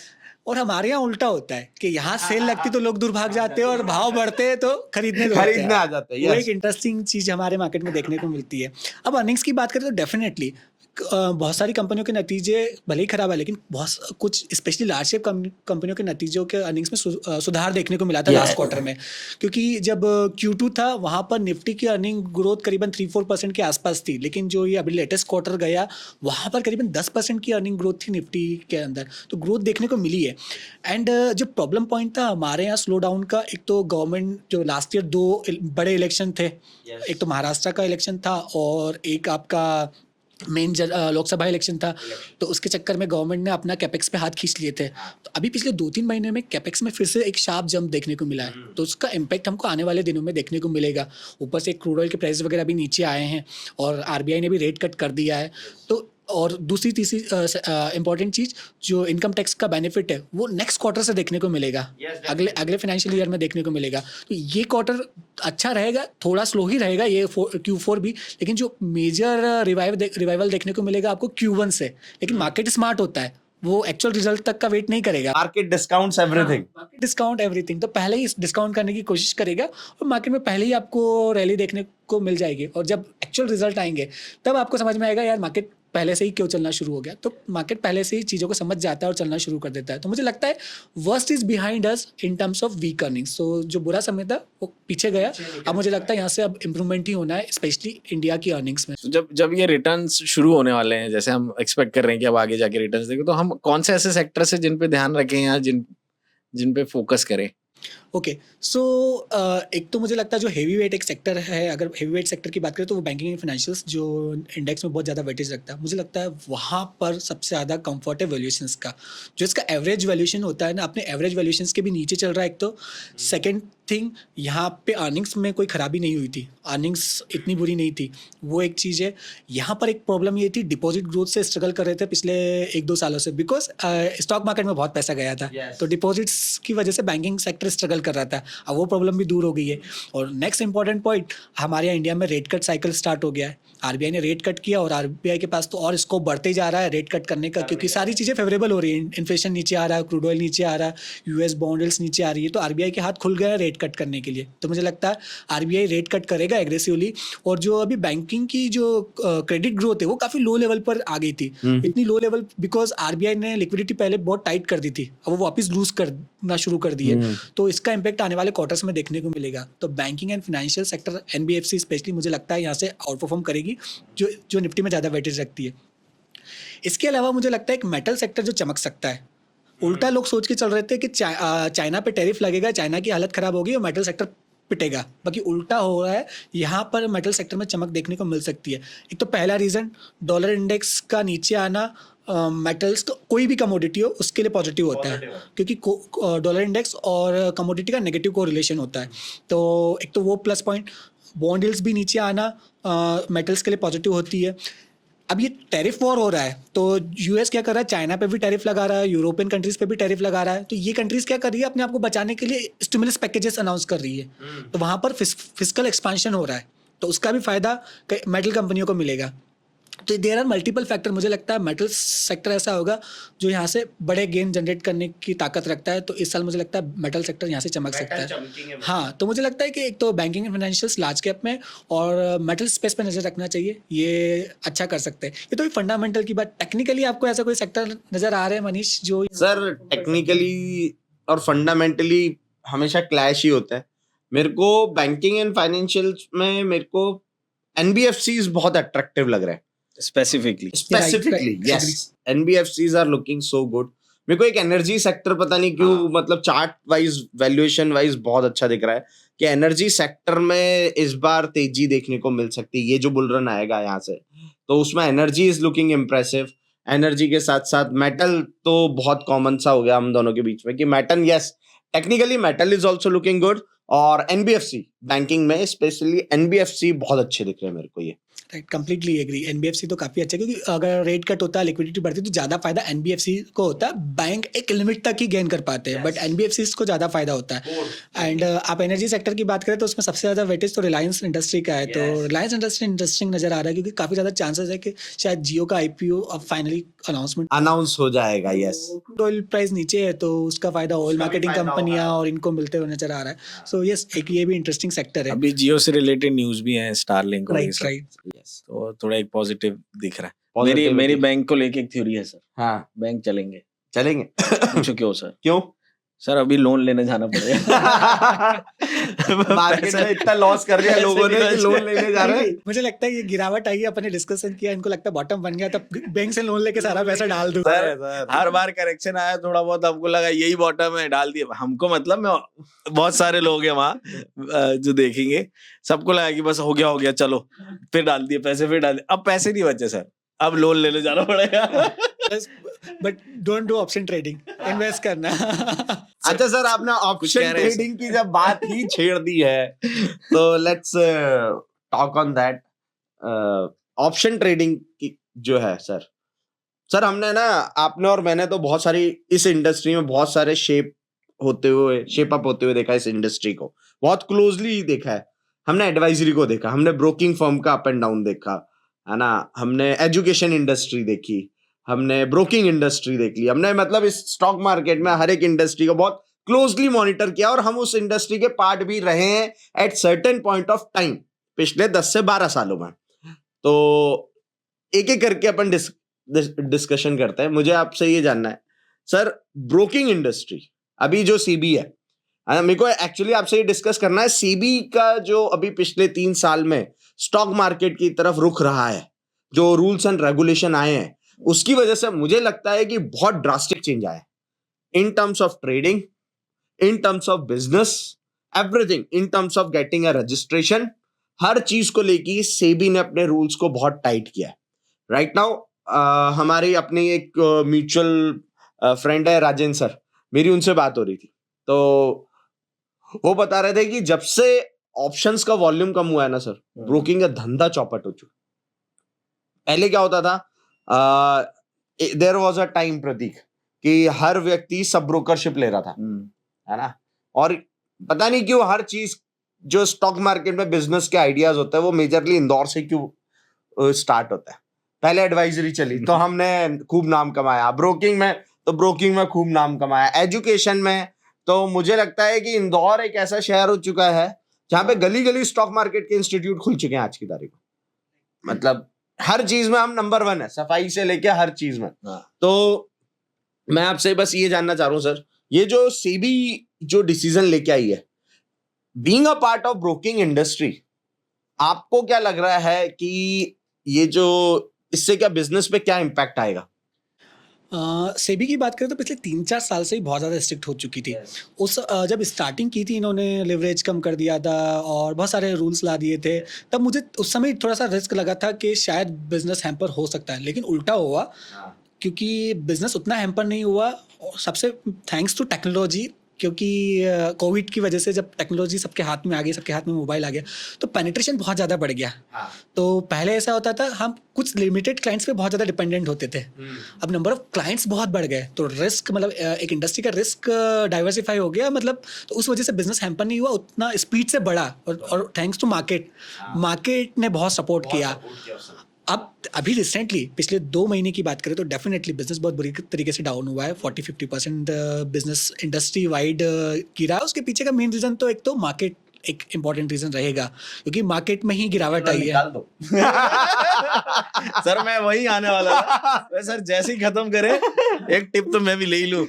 और हमारे यहाँ उल्टा होता है कि यहाँ सेल लगती तो लोग दूर भाग जाते हैं और भाव बढ़ते हैं तो खरीदने खरीदने आ जाते हैं। वो yes. एक इंटरेस्टिंग चीज़ हमारे मार्केट में देखने को मिलती है। अब अर्निंग्स की बात करें तो डेफिनेटली बहुत सारी कंपनियों के नतीजे भले ही खराब है, लेकिन बहुत कुछ स्पेशली लार्ज शेप कंपनियों के नतीजों के अर्निंग्स में सुधार देखने को मिला था लास्ट क्वार्टर में। क्योंकि जब Q2 था वहाँ पर निफ्टी की अर्निंग ग्रोथ करीबन 3-4% के आसपास थी, लेकिन जो ये अभी लेटेस्ट क्वार्टर गया वहाँ पर करीबन 10% की अर्निंग ग्रोथ थी निफ्टी के अंदर, तो ग्रोथ देखने को मिली है। एंड जो प्रॉब्लम पॉइंट था हमारे यहाँ स्लो डाउन का, एक तो गवर्नमेंट जो लास्ट ईयर 2 बड़े इलेक्शन थे, एक तो महाराष्ट्र का इलेक्शन था और एक आपका मेन लोकसभा इलेक्शन था, तो उसके चक्कर में गवर्नमेंट ने अपना कैपेक्स पे हाथ खींच लिए थे। तो अभी पिछले 2-3 महीने में कैपेक्स में फिर से एक शार्प जंप देखने को मिला है, तो उसका इम्पैक्ट हमको आने वाले दिनों में देखने को मिलेगा। ऊपर से क्रूड ऑयल के प्राइस वगैरह भी नीचे आए हैं और आरबीआई ने भी रेट कट कर दिया है। तो और दूसरी तीसरी इंपॉर्टेंट चीज़, जो इनकम टैक्स का बेनिफिट है वो नेक्स्ट क्वार्टर से देखने को मिलेगा, अगले फाइनेंशियल ईयर में देखने को मिलेगा। तो ये क्वार्टर अच्छा रहेगा, थोड़ा स्लो ही रहेगा ये Q4 भी, लेकिन जो मेजर रिवाइवल देखने को मिलेगा आपको Q1 से। लेकिन मार्केट स्मार्ट होता है, वो एक्चुअल रिजल्ट तक का वेट नहीं करेगा। Market discounts everything, discount everything, तो पहले ही डिस्काउंट करने की कोशिश करेगा और मार्केट में पहले ही आपको रैली देखने को मिल जाएगी। और जब एक्चुअल रिजल्ट आएंगे तब आपको समझ में आएगा यार मार्केट पहले से ही क्यों चलना शुरू हो गया। तो मार्केट पहले से ही चीज़ों को समझ जाता है और चलना शुरू कर देता है। तो मुझे लगता है worst is behind us in terms of weak earnings. तो जो बुरा समय था वो पीछे गया, अब मुझे लगता है यहाँ से अब इम्प्रूवमेंट ही होना है, स्पेशली इंडिया की अर्निंग्स में। तो जब ये रिटर्न्स शुरू होने वाले हैं, जैसे हम एक्सपेक्ट कर रहे हैं कि अब आगे जाके रिटर्न्स देंगे, तो हम कौन से ऐसे सेक्टर से जिन पे ध्यान रखें या जिन पे फोकस करें? ओके, सो एक तो मुझे लगता है जो हेवी वेट एक सेक्टर है, अगर हेवी वेट सेक्टर की बात करें तो वो बैंकिंग एंड फाइनेंशियल्स जो इंडेक्स में बहुत ज़्यादा वेटेज रखता है, मुझे लगता है वहाँ पर सबसे ज़्यादा कंफर्ट है वैल्यूएशंस का। जो इसका एवरेज वैल्यूएशन होता है ना, अपने एवरेज वैल्यूएशंस के भी नीचे चल रहा है एक तो। सेकेंड थिंग, यहाँ पे अर्निंग्स में कोई ख़राबी नहीं हुई थी, अर्निंग्स इतनी बुरी नहीं थी, वो एक चीज़ है। यहाँ पर एक प्रॉब्लम ये थी, डिपॉजिट ग्रोथ से स्ट्रगल कर रहे थे पिछले 1-2 सालों से, बिकॉज स्टॉक मार्केट में बहुत पैसा गया था। तो डिपॉजिट्स की वजह से बैंकिंग सेक्टर स्ट्रगल कर रहा था, अब वो प्रॉब्लम भी दूर हो गई है। और नेक्स्ट इंपॉर्टेंट पॉइंट, हमारे यहाँ इंडिया में रेट कट साइकिल स्टार्ट हो गया है। आरबीआई ने रेट कट किया और आरबीआई के पास तो और स्कोप बढ़ते ही जा रहा है रेट कट करने का, क्योंकि सारी चीज़ें फेवरेबल हो रही है। इन्फ्लेशन नीचे आ रहा है, क्रूड ऑयल नीचे आ रहा है, यूएस बॉन्ड यील्ड्स नीचे आ रही है, तो आरबीआई के हाथ खुल गए हैं रेट कट करने के लिए। तो मुझे लगता है आरबीआई रेट कट करेगा एग्रेसिवली। और जो अभी बैंकिंग की जो क्रेडिट ग्रोथ है वो काफ़ी लो लेवल पर आ गई थी, इतनी लो लेवल बिकॉज आरबीआई ने लिक्विडिटी पहले बहुत टाइट कर दी थी, अब वो वापस लूज करना शुरू कर दी है। तो इसका इम्पैक्ट आने वाले क्वार्टर्स में देखने को मिलेगा। तो banking and financial sector, NBFC specially, मुझे लगता है यहाँ से आउट परफॉर्म करेगी, जो निफ्टी में ज़्यादा वेटेज रखती है। इसके अलावा मुझे लगता है एक मेटल सेक्टर जो चमक सकता है। उल्टा लोग सोच के चल रहे थे कि चाइना पे टैरिफ लगेगा, चाइना की हालत खराब होगी और मेटल सेक्टर पिटेगा, बाकी उल्टा हो रहा है। यहाँ पर मेटल सेक्टर में चमक देखने को मिल सकती है। एक तो पहला रीज़न, डॉलर इंडेक्स का नीचे आना, मेटल्स तो कोई भी कमोडिटी हो उसके लिए पॉजिटिव होता है, क्योंकि डॉलर इंडेक्स और कमोडिटी का नेगेटिव कोरिलेशन होता है। तो एक तो वो प्लस पॉइंट, बॉन्ड यील्ड्स भी नीचे आना मेटल्स के लिए पॉजिटिव होती है। अब ये टैरिफ वॉर हो रहा है, तो यूएस क्या कर रहा है, चाइना पे भी टैरिफ लगा रहा है, यूरोपियन कंट्रीज पे भी टैरिफ लगा रहा है। तो ये कंट्रीज क्या कर रही है, अपने आप को बचाने के लिए स्टिमुलस पैकेजेस अनाउंस कर रही है। तो वहाँ पर फिस्कल एक्सपेंशन हो रहा है, तो उसका भी फायदा मेटल कंपनियों को मिलेगा। तो देयर आर मल्टीपल फैक्टर। मुझे लगता है मेटल सेक्टर ऐसा होगा जो यहाँ से बड़े गेन जनरेट करने की ताकत रखता है। तो इस साल मुझे लगता है मेटल सेक्टर यहाँ से चमक सकता है। हाँ, तो मुझे लगता है कि एक तो banking and financials large cap में और मेटल स्पेस पे नज़र रखना चाहिए, ये अच्छा कर सकते हैं। ये तो फंडामेंटल की बात। टेक्निकली आपको ऐसा कोई सेक्टर नज़र आ रहा है मनीष जो? सर टेक्निकली और फंडामेंटली हमेशा क्लैश ही होता है। मेरे को बैंकिंग एंड फाइनेंशियल्स में मेरे को एनबीएफसीज बहुत अट्रैक्टिव लग रहा है। Specifically yes, NBFCs are looking so good. मेरे को एक एनर्जी सेक्टर पता नहीं क्यों मतलब चार्ट वाइज वैल्यूएशन वाइज बहुत अच्छा दिख रहा है कि एनर्जी सेक्टर में इस बार तेजी देखने को मिल सकती है। ये जो बुल रन आएगा यहाँ से, तो उसमें energy is looking impressive. Energy के साथ साथ मेटल तो बहुत कॉमन सा हो गया हम दोनों के बीच में कि metal, yes technically metal is also looking good. और एनबीएफसी बैंकिंग में स्पेशली एनबीएफसी बहुत अच्छे दिख रहे हैं मेरे को ये। Right, completely agree. एनबीएफसी तो काफ़ी अच्छा है, क्योंकि अगर रेट कट होता है, लिक्विडिटी बढ़ती है, तो ज़्यादा फायदा एनबीएफसी को होता है। बैंक एक लिमिट तक ही गेन कर पाते हैं, बट एनबीएफसी को ज़्यादा फायदा होता है। एंड आप एनर्जी सेक्टर की बात करें तो उसमें सबसे ज़्यादा वेटेज तो रिलायंस इंडस्ट्री का है। तो रिलायंस इंडस्ट्री इंटरेस्टिंग नज़र आ रहा है, क्योंकि काफ़ी ज़्यादा चांसेस है कि शायद जियो का आईपीओ अब फाइनली अनाउंस हो जाएगा। यस, ऑयल प्राइस नीचे है तो उसका फायदा ऑयल उसका भी मार्केटिंग फायदा कंपनियां होगा। और इनको मिलते हुए नजर आ रहा है। सो यस, एक ये भी इंटरेस्टिंग सेक्टर है। अभी जियो से रिलेटेड न्यूज भी है, स्टारलिंक और ये राइट सब, राइट। यस, तो थोड़ा एक पॉजिटिव दिख रहा है। Positivity. मेरी बैंक को लेके एक थ्योरी है सर, हाँ बैंक चलेंगे। चलेंगे। पूछो क्यों सर? क्यों? सर अभी लोन लेने जाना पड़ेगा। मार्केट में इतना लॉस कर दिया लोगों ने कि लोन लेने जा रहे हैं। मुझे लगता है ये गिरावट आई है, अपने डिस्कशन किया, इनको लगता है बॉटम बन गया, तब बैंक से लोन लेके सारा पैसा डाल दूं। सर हर बार करेक्शन आया थोड़ा बहुत, हमको लगा यही बॉटम है, डाल दिया हमको। मतलब मैं बहुत सारे लोग हैं वहाँ जो देखेंगे, सबको लगा कि बस हो गया चलो, फिर डाल दिए पैसे, फिर डाल दिए। अब पैसे नहीं बचे सर, अब लोन लेने जाना पड़ेगा। But don't do option trading, invest करना। अच्छा सर, आपने कह ऑप्शन रहे हैं ट्रेडिंग की जब बात ही छेड़ दी है तो let's talk on that. Option trading की जो है सर हमने ना, आपने और मैंने तो बहुत सारी इस इंडस्ट्री में बहुत सारे शेप अप होते हुए देखा है। इस इंडस्ट्री को बहुत क्लोजली देखा है। हमने एडवाइजरी को देखा, हमने ब्रोकिंग फर्म का अप एंड डाउन देखा, है ना, हमने एजुकेशन इंडस्ट्री देखी, हमने ब्रोकिंग इंडस्ट्री देख ली, हमने मतलब इस स्टॉक मार्केट में हर एक इंडस्ट्री को बहुत क्लोजली मॉनिटर किया, और हम उस इंडस्ट्री के पार्ट भी रहे हैं at certain point of time पिछले 10 से 12 सालों में। तो एक एक करके अपन डिस्कशन करते हैं। मुझे आपसे ये जानना है सर, ब्रोकिंग इंडस्ट्री अभी जो सीबी है, मेरे को एक्चुअली आपसे ये डिस्कस करना है, सीबी का जो अभी पिछले 3 साल में स्टॉक मार्केट की तरफ रुख रहा है, जो रूल्स एंड रेगुलेशन आए हैं, उसकी वजह से मुझे लगता है कि बहुत ड्रास्टिक चेंज आया in terms of trading, in terms of business, everything, in terms of getting a registration. हर चीज को लेके सेबी ने अपने रूल्स को बहुत टाइट किया है। राइट नाउ हमारी अपनी एक म्यूचुअल फ्रेंड है राजेंद्र सर, मेरी उनसे बात हो रही थी, तो वो बता रहे थे कि जब से ऑप्शंस का वॉल्यूम कम हुआ है ना सर, ब्रोकिंग का धंधा चौपट हो चुका। पहले क्या होता था, देयर वाज अ टाइम प्रतीक कि हर व्यक्ति सब ब्रोकरशिप ले रहा था, है ना, और पता नहीं क्यों हर चीज जो स्टॉक मार्केट में बिजनेस के आइडियाज होते हैं वो मेजरली इंदौर से क्यों स्टार्ट होता है। पहले एडवाइजरी चली तो हमने खूब नाम कमाया, ब्रोकिंग में खूब नाम कमाया, एजुकेशन में तो मुझे लगता है कि इंदौर एक ऐसा शहर हो चुका है जहां पे गली गली स्टॉक मार्केट के इंस्टीट्यूट खुल चुके हैं आज की तारीख में। मतलब हर चीज में हम नंबर 1 है, सफाई से लेके हर चीज में। तो मैं आपसे बस ये जानना चाह रहा हूँ सर, ये जो सेबी जो डिसीजन लेके आई है, being a part of broking industry, आपको क्या लग रहा है कि ये जो इससे क्या बिजनेस पे क्या इम्पैक्ट आएगा? सेबी की बात करें तो पिछले 3-4 साल से ही बहुत ज़्यादा स्ट्रिक्ट हो चुकी थी। जब स्टार्टिंग की थी इन्होंने, लिवरेज कम कर दिया था और बहुत सारे रूल्स ला दिए थे, तब मुझे उस समय थोड़ा सा रिस्क लगा था कि शायद बिजनेस हैम्पर हो सकता है, लेकिन उल्टा हुआ, क्योंकि बिजनेस उतना हैम्पर नहीं हुआ, और सबसे थैंक्स टू टेक्नोलॉजी, क्योंकि कोविड की वजह से जब टेक्नोलॉजी सबके हाथ में आ गई, सबके हाथ में मोबाइल आ गया, तो पेनिट्रेशन बहुत ज़्यादा बढ़ गया। तो पहले ऐसा होता था, हम कुछ लिमिटेड क्लाइंट्स पे बहुत ज़्यादा डिपेंडेंट होते थे, अब नंबर ऑफ क्लाइंट्स बहुत बढ़ गए, तो रिस्क मतलब एक इंडस्ट्री का रिस्क डाइवर्सिफाई हो गया, मतलब तो उस वजह से बिजनेस हैम्पर नहीं हुआ, उतना स्पीड से बढ़ा, और थैंक्स टू मार्केट ने बहुत सपोर्ट किया। अब अभी रिसेंटली पिछले 2 महीने की बात करें तो डेफिनेटली बिजनेस बहुत बुरी तरीके से डाउन हुआ है, 40-50% बिजनेस इंडस्ट्री वाइड गिरा है। उसके पीछे का मेन रीज़न तो एक तो मार्केट एक इम्पॉर्टेंट रीज़न रहेगा, क्योंकि मार्केट में ही गिरावट आई है। सर मैं वही आने वाला था सर, जैसे ही खत्म करे एक टिप तो मैं भी ले ही लूं।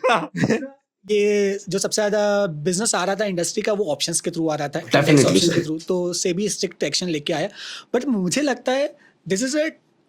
ये जो सबसे ज़्यादा बिजनेस आ रहा था इंडस्ट्री का, वो ऑप्शंस के थ्रू आ रहा था, Definitely, ऑप्शन sir. के थ्रू, तो सेबी स्ट्रिक्ट एक्शन लेके आया। बट मुझे लगता है this is a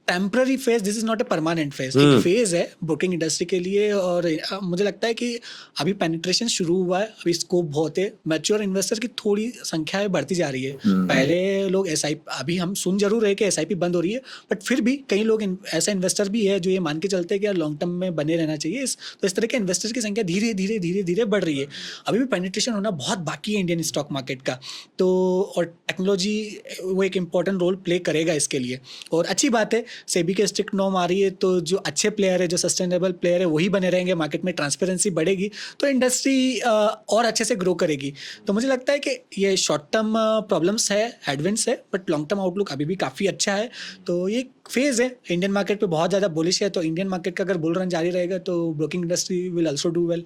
temporary phase, this is not a permanent phase, एक फेज है बुकिंग इंडस्ट्री के लिए। और मुझे लगता है कि अभी पेनिट्रेशन शुरू हुआ है, अभी स्कोप बहुत है, मैच्योर इन्वेस्टर की थोड़ी संख्या है बढ़ती जा रही है। पहले लोग SIP, अभी हम सुन जरूर रहे कि SIP बंद हो रही है, बट फिर भी कई लोग ऐसा इन्वेस्टर भी है जो ये मान के चलते हैं कि यार लॉन्ग टर्म में बने रहना चाहिए। तो इस तरह के इन्वेस्टर की संख्या धीरे धीरे धीरे धीरे बढ़ रही है। अभी भी पेनिट्रेशन होना बहुत बाकी है इंडियन स्टॉक मार्केट का। तो और टेक्नोलॉजी वो एक इम्पॉर्टेंट रोल प्ले करेगा इसके लिए। और अच्छी बात है, सेबी के स्ट्रिक्ट नॉर्म आ रही है, तो जो अच्छे प्लेयर है, जो सस्टेनेबल प्लेयर है, वही बने रहेंगे, मार्केट में ट्रांसपेरेंसी बढ़ेगी, तो इंडस्ट्री और अच्छे से ग्रो करेगी। तो मुझे लगता है कि ये शॉर्ट टर्म प्रॉब्लम्स है, हेडविंड्स है, बट लॉन्ग टर्म आउटलुक अभी भी काफ़ी अच्छा है। तो ये फेज है, इंडियन मार्केट पे बहुत ज़्यादा बुलिश है। तो इंडियन मार्केट का अगर बुल रन जारी रहेगा तो broking industry will also do well.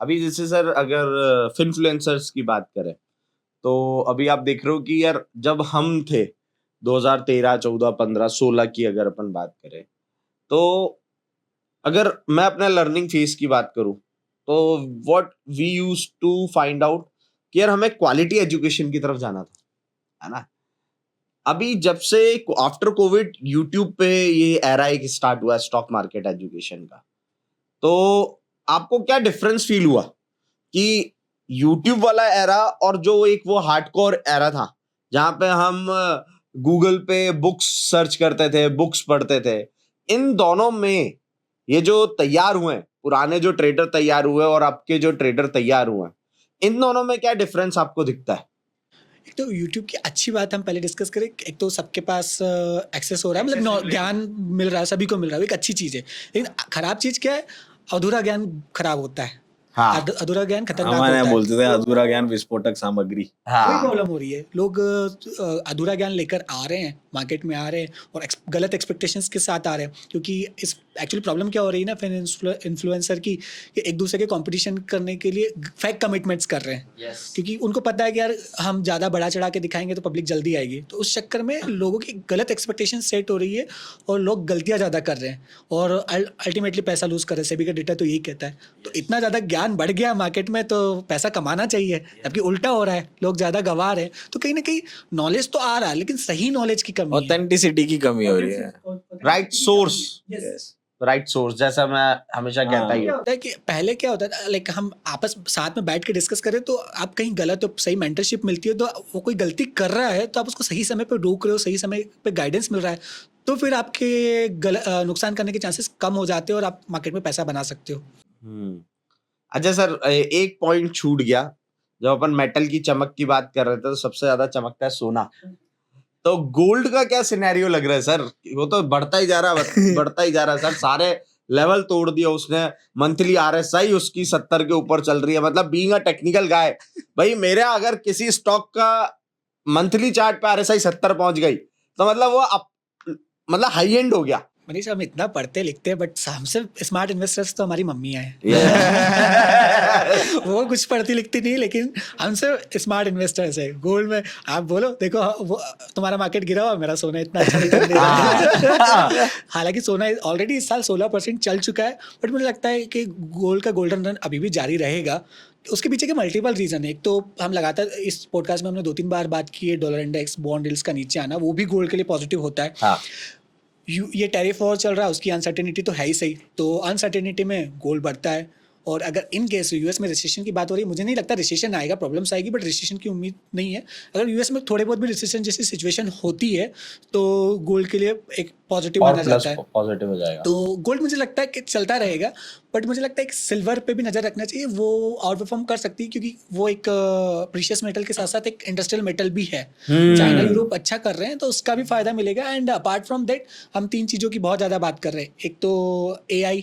अभी जैसे सर अगर फिनफ्लुएंसर्स की बात करें तो अभी आप देख रहे हो कि यार जब हम थे 2013, 14, 15, 16 की अगर अपन बात करें, तो अगर मैं अपना लर्निंग फेज की बात करूं तो what we used to find out कि यार हमें क्वालिटी एजुकेशन की तरफ जाना था, है ना। अभी जब से आफ्टर कोविड यूट्यूब पे ये एरा एक स्टार्ट हुआ है स्टॉक मार्केट एजुकेशन का, तो आपको क्या डिफरेंस फील हुआ कि यूट्यूब वाला एरा और जो एक वो हार्डकोर एरा था जहां पे हम गूगल पे बुक्स सर्च करते थे, बुक्स पढ़ते थे, इन दोनों में ये जो तैयार हुए पुराने जो ट्रेडर तैयार हुए और अब के जो ट्रेडर तैयार हुए, इन दोनों में क्या डिफरेंस आपको दिखता है? एक तो यूट्यूब की अच्छी बात हम पहले डिस्कस करें, एक तो सबके पास एक्सेस हो रहा है, मतलब ज्ञान मिल रहा है, सभी को मिल रहा है, एक अच्छी चीज़ है। लेकिन खराब चीज़ क्या है, अधूरा ज्ञान खराब होता है। हाँ। अधूरा ज्ञान खतरनाक हमारे होता यहाँ है। बोलते थे अधूरा ज्ञान विस्फोटक सामग्री। वही प्रॉब्लम हो रही है, लोग अधूरा ज्ञान लेकर आ रहे हैं, मार्केट में आ रहे हैं और गलत एक्सपेक्टेशंस के साथ आ रहे हैं। क्योंकि इस एक्चुअली प्रॉब्लम क्या हो रही है ना, फिर इन्फ्लुएंसर की, कि एक दूसरे के कंपटीशन करने के लिए फेक कमिटमेंट्स कर रहे हैं। क्योंकि उनको पता है कि यार हम ज़्यादा बढ़ा चढ़ा के दिखाएंगे तो पब्लिक जल्दी आएगी, तो उस चक्कर में लोगों की गलत एक्सपेक्टेशन सेट हो रही है और लोग गलतियाँ ज़्यादा कर रहे हैं और अल्टीमेटली पैसा लूज कर रहे हैं। सेबी का डेटा तो यही कहता है। तो इतना ज़्यादा ज्ञान बढ़ गया मार्केट में तो पैसा कमाना चाहिए, जबकि उल्टा हो रहा है, लोग ज़्यादा गंवा रहे हैं। तो कहीं ना कहीं नॉलेज तो आ रहा है लेकिन सही नॉलेज की कमी है, ऑथेंटिसिटी की कमी हो रही है। राइट सोर्स जैसा मैं हमेशा कहता ही क्या हूँ। होता है कि पहले क्या होता था, लाइक हम आपस साथ में बैठ के डिस्कस करें तो आप कहीं गलत हो, सही मेंटरशिप मिलती है, तो वो कोई गलती कर रहा है तो आप उसको सही समय पे रोक रहे हो, सही समय पे गाइडेंस मिल रहा है, तो फिर आपके नुकसान करने के चांसेस कम हो जाते हैं और आप मार्केट में पैसा बना सकते हो। अच्छा सर, एक पॉइंट छूट गया। जब अपन मेटल की चमक की बात कर रहे थे तो सबसे ज्यादा चमकता है सोना। तो गोल्ड का क्या सिनेरियो लग रहा है सर? वो तो बढ़ता ही जा रहा है, बढ़ता ही जा रहा है सर। सारे लेवल तोड़ दिया उसने। मंथली RSI उसकी 70 के ऊपर चल रही है। मतलब बीइंग अ टेक्निकल गाय, भाई मेरे अगर किसी स्टॉक का मंथली चार्ट पे RSI 70 पहुंच गई तो मतलब वो मतलब हाई एंड हो गया। मनीष, हम इतना पढ़ते लिखते हैं बट हमसे स्मार्ट इन्वेस्टर्स तो हमारी मम्मी है। वो कुछ पढ़ती लिखती नहीं, लेकिन हमसे स्मार्ट इन्वेस्टर्स है। गोल्ड में आप बोलो, देखो वो तुम्हारा मार्केट गिरा हुआ, मेरा सोना इतना अच्छा रिटर्न दे रहा है। हालांकि सोना ऑलरेडी इस साल 16% चल चुका है, बट मुझे लगता है कि गोल्ड का गोल्डन रन अभी भी जारी रहेगा। उसके पीछे के मल्टीपल रीजन है। एक तो हम लगातार इस पॉडकास्ट में हमने 2-3 बार बात की है, डॉलर इंडेक्स, बॉन्ड यील्ड्स का नीचे आना, वो भी गोल्ड के लिए पॉजिटिव होता है। ये टैरिफ वॉर चल रहा है, उसकी अनसर्टेनिटी तो है ही सही, तो अनसर्टेनिटी में गोल्ड बढ़ता है। और अगर इन केस यूएस में रिसेशन की बात हो रही है, मुझे नहीं लगता रिसेशन आएगा, प्रॉब्लम्स आएगी, बट रिसेशन की उम्मीद नहीं है। अगर यूएस में थोड़े बहुत भी रिसेशन जैसी सिचुएशन होती है तो गोल्ड के लिए एक पॉजिटिव माना जाता है, पॉजिटिव हो जाएगा। तो गोल्ड मुझे लगता है कि चलता रहेगा। बट मुझे लगता है कि सिल्वर पे भी नज़र रखना चाहिए, वो आउट परफॉर्म कर सकती है क्योंकि वो एक प्रीशियस मेटल के साथ साथ एक इंडस्ट्रियल मेटल भी है। चाइना यूरोप अच्छा कर रहे हैं तो उसका भी फायदा मिलेगा। एंड अपार्ट फ्रॉम दैट हम 3 चीज़ों की बहुत ज़्यादा बात कर रहे हैं। एक तो AI,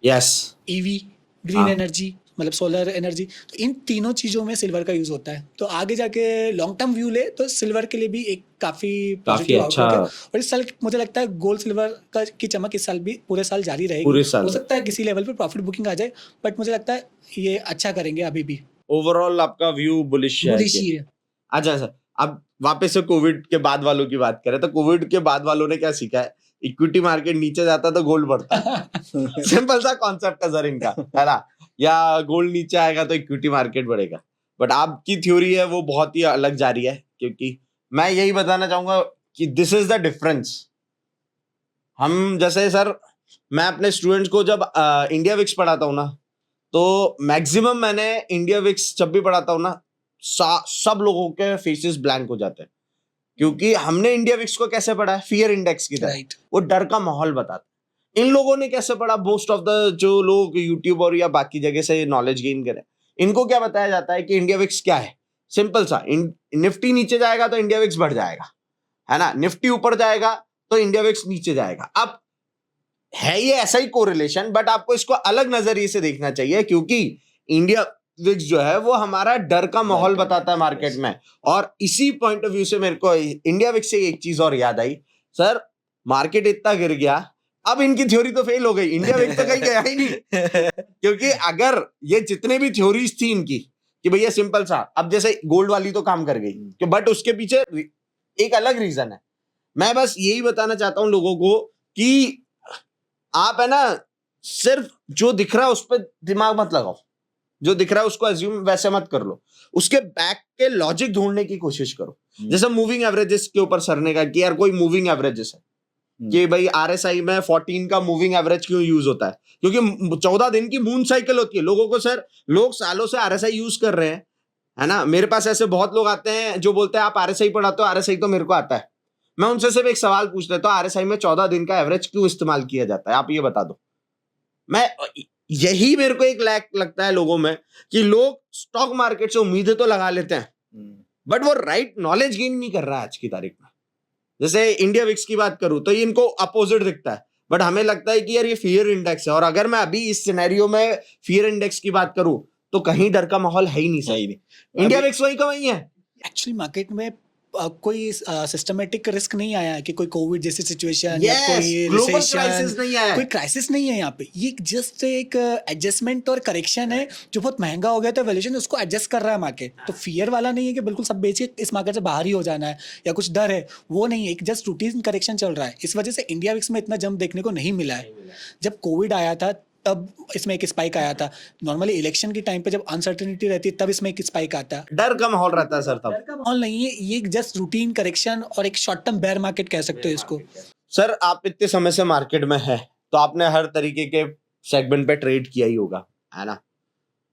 yes, EV, green energy, मतलब सोलर एनर्जी, तो इन तीनों चीज़ों में सिल्वर का यूज़ होता है। तो आगे जाके लॉन्ग टर्म व्यू ले तो सिल्वर के लिए भी एक काफ़ी पॉजिटिव अच्छा आउटलुक है। और इस साल मुझे लगता है गोल्ड सिल्वर की चमक इस साल भी पूरे साल जारी रहेगी। पूरे साल हो सकता है किसी लेवल पे प्रॉफिट बुकिंग आ जाए, बट मुझे लगता है ये अच्छा करेंगे अभी भी। ओवरऑल आपका व्यू बुलिश है। ही है। अच्छा सर, अब वापस से कोविड के बाद वालों की बात करें तो कोविड के बाद वालों ने क्या सीखा है? इक्विटी मार्केट नीचे जाता तो गोल्ड बढ़ता है। सिंपल सा कॉन्सेप्ट है सर इनका, है ना? या गोल्ड नीचे आएगा तो इक्विटी मार्केट बढ़ेगा। बट आपकी थ्योरी है वो बहुत ही अलग जा रही है, क्योंकि मैं यही बताना चाहूंगा कि दिस इज द डिफरेंस हम जैसे सर, मैं अपने स्टूडेंट्स को जब इंडिया विक्स पढ़ाता हूँ ना, तो मैक्सिमम मैंने इंडिया विक्स जब भी पढ़ाता हूँ ना, सब लोगों के फेसेस ब्लैंक हो जाते हैं, क्योंकि हमने इंडिया विक्स को कैसे पढ़ा है, फियर इंडेक्स की तरह। राइट। वो डर का माहौल बताता है। इन लोगों ने कैसे पढ़ा, मोस्ट ऑफ द जो लोग यूट्यूब और या बाकी जगह से नॉलेज गेन करें, इनको क्या बताया जाता है कि इंडिया विक्स क्या है। सिंपल सा, निफ्टी नीचे जाएगा तो इंडिया विक्स बढ़ जाएगा, है ना, निफ्टी ऊपर जाएगा तो इंडिया विक्स नीचे जाएगा। अब है ये ऐसा ही कोरिलेशन, बट आपको इसको अलग नजरिए से देखना चाहिए, क्योंकि इंडिया विक्स जो है वो हमारा डर का माहौल बताता है मार्केट में। और इसी पॉइंट ऑफ व्यू से मेरे को इंडिया विक्स से एक चीज और याद आई, सर मार्केट इतना गिर गया, अब इनकी थ्योरी तो फेल हो गई, इंडिया विक्स तो कहीं गया ही नहीं। क्योंकि अगर ये जितने भी थ्योरीज थी इनकी कि भैया सिंपल सा, अब जैसे गोल्ड वाली तो काम कर गई, बट उसके पीछे एक अलग रीजन है। मैं बस यही बताना चाहता हूं लोगों को कि आप है ना, सिर्फ जो दिख रहा है उस पर दिमाग मत लगाओ, जो दिख रहा है उसको अज्यूम वैसे मत कर लो, उसके बैक के लॉजिक ढूंढने की कोशिश करो। जैसे मूविंग एवरेजेस के ऊपर सरने का कि यार कोई मूविंग एवरेजेस है कि भाई आरएसआई में 14 का मूविंग एवरेज क्यों यूज होता है, क्योंकि 14 दिन की मून साइकिल होती है। लोगों को सर, लोग सालों से आरएसआई यूज कर रहे हैं, है ना। मेरे पास ऐसे बहुत लोग आते हैं जो बोलते हैं आप आरएसआई पढ़ाते हो, आरएसआई तो मेरे को आता है। मैं उनसे सिर्फ एक सवाल पूछ लेता हूँ, आरएसआई में 14 दिन का एवरेज क्यों इस्तेमाल किया जाता है, आप ये बता दो। मैं यही मेरे को एक लैक लगता है लोगों में कि लोग स्टॉक मार्केट से उम्मीदें तो लगा लेते हैं, बट वो राइट नॉलेज गेन नहीं कर रहा है आज की तारीख में। जैसे इंडिया विक्स की बात करूं तो ये इनको अपोजिट दिखता है, बट हमें लगता है कि यार ये फियर इंडेक्स है। और अगर मैं अभी इस सिनेरियो में फियर इंडेक्स की बात करूं तो कहीं डर का माहौल है ही नहीं, सही नहीं। इंडिया विक्स वही का वही है। एक्चुअली मार्केट में कोई सिस्टमेटिक रिस्क नहीं आया है कि कोई कोविड जैसी सिचुएशन या कोई ग्लोबल रिसेशन, क्राइसिस नहीं आया, कोई क्राइसिस नहीं है यहाँ पे। ये जस्ट एक एडजस्टमेंट और करेक्शन है जो बहुत महंगा हो गया था वैल्यूएशन, उसको एडजस्ट कर रहा है मार्केट। तो फियर वाला नहीं है कि बिल्कुल सब बेच के इस मार्केट से बाहर ही हो जाना है या कुछ डर है, वो नहीं है। एक जस्ट रूटीन करेक्शन चल रहा है। इस वजह से इंडिया विक्स में इतना जंप देखने को नहीं मिला है। जब कोविड आया था तब इसमें एक स्पाइक आया था। नॉर्मली इलेक्शन के टाइम पे जब अनसर्टेनिटी रहती है तब इसमें एक स्पाइक आता है। डर का माहौल रहता है सर तब। डर का माहौल नहीं है, ये जस्ट रूटीन करेक्शन और एक शॉर्ट टर्म बेयर मार्केट कह सकते हो इसको। सर आप इतने समय से मार्केट में है तो आपने हर तरीके के सेगमेंट पे ट्रेड किया ही होगा, है ना।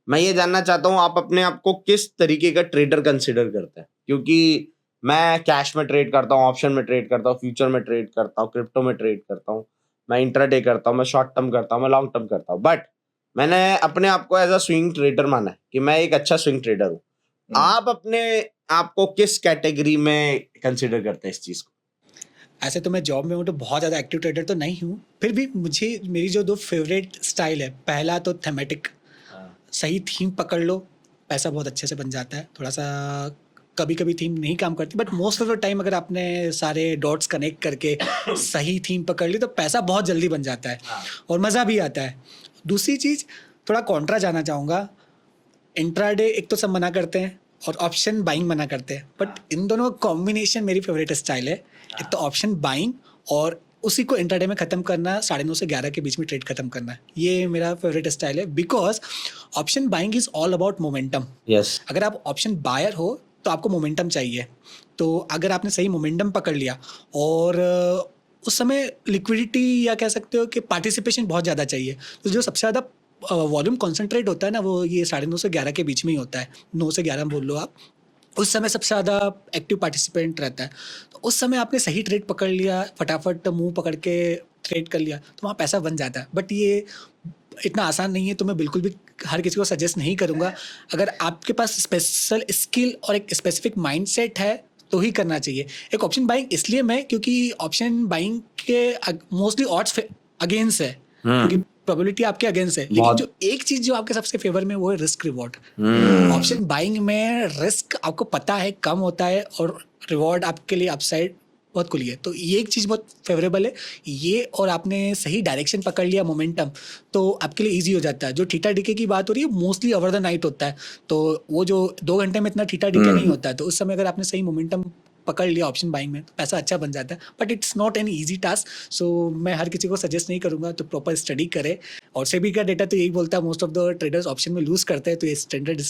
मैं ये जानना चाहता हूँ आप अपने आप को किस तरीके का ट्रेडर कंसिडर करते हैं, क्योंकि मैं कैश में ट्रेड करता हूँ, ऑप्शन में ट्रेड करता हूँ, फ्यूचर में ट्रेड करता हूँ, क्रिप्टो में ट्रेड करता हूँ, मैं इंट्राडे करता हूँ, मैं शॉर्ट टर्म करता हूँ, मैं लॉन्ग टर्म करता हूँ। बट मैंने अपने आप को एज अ स्विंग ट्रेडर माना है कि मैं एक अच्छा स्विंग ट्रेडर हूँ। आप अपने आप को किस कैटेगरी में कंसिडर करते हैं इस चीज को? ऐसे तो मैं जॉब में हूँ तो बहुत ज़्यादा एक्टिव ट्रेडर तो नहीं हूँ, फिर भी मुझे मेरी जो 2 फेवरेट स्टाइल है, पहला तो थेमेटिक, सही थीम पकड़ लो पैसा बहुत अच्छे से बन जाता है। थोड़ा सा कभी कभी थीम नहीं काम करती, but most of the time अगर आपने सारे डॉट्स कनेक्ट करके सही थीम पकड़ ली तो पैसा बहुत जल्दी बन जाता है और मज़ा भी आता है। दूसरी चीज़, थोड़ा कॉन्ट्रा जाना चाहूँगा। इंट्राडे एक तो सब मना करते हैं और ऑप्शन बाइंग मना करते हैं, बट इन दोनों कॉम्बिनेशन मेरी फेवरेट स्टाइल है। एक तो ऑप्शन बाइंग और उसी को इंट्राडे में ख़त्म करना, 9:30 से 11 के बीच में ट्रेड खत्म करना, ये मेरा फेवरेट स्टाइल है। Because option buying is all about momentum. Yes, अगर आप ऑप्शन बायर हो तो आपको मोमेंटम चाहिए। तो अगर आपने सही मोमेंटम पकड़ लिया और उस समय लिक्विडिटी या कह सकते हो कि पार्टिसिपेशन बहुत ज़्यादा चाहिए, तो जो सबसे ज़्यादा वॉल्यूम कॉन्सेंट्रेट होता है ना, वो ये 9:30 से 11 के बीच में ही होता है। 9 से 11 बोल लो आप, उस समय सबसे ज़्यादा एक्टिव पार्टिसिपेंट रहता है। तो उस समय आपने सही ट्रेड पकड़ लिया, फटाफट मुंह पकड़ के ट्रेड कर लिया, तो वहाँ पैसा बन जाता है। बट ये इतना आसान नहीं है, तो मैं बिल्कुल भी हर किसी को सजेस्ट नहीं करूँगा। अगर आपके पास स्पेशल स्किल और एक स्पेसिफिक माइंडसेट है तो ही करना चाहिए। एक ऑप्शन बाइंग इसलिए मैं, क्योंकि ऑप्शन बाइंग के मोस्टली ऑड्स अगेंस्ट है, क्योंकि प्रोबेबिलिटी आपके अगेंस्ट है। लेकिन जो एक चीज जो आपके सबसे फेवर में वो है रिस्क रिवॉर्ड। ऑप्शन बाइंग में रिस्क आपको पता है कम होता है और रिवॉर्ड आपके लिए अपसाइड बहुत खुली है। तो ये एक चीज़ बहुत फेवरेबल है ये, और आपने सही डायरेक्शन पकड़ लिया मोमेंटम तो आपके लिए इजी हो जाता है। जो थीटा डीके की बात हो रही है मोस्टली ओवर द नाइट होता है, तो वो जो 2 घंटे में इतना थीटा डीके नहीं होता है, तो उस समय अगर आपने सही मोमेंटम पकड़ लिया ऑप्शन बाइंग में तो पैसा अच्छा बन जाता है, but it's not an easy task. So मैं हर किसी को सजेस्ट नहीं करूंगा तो प्रॉपर स्टडी करे। और सेबी का डेटा तो यही बोलता है most of the traders option में लूज करते हैं, तो ये स्टैंडर्ड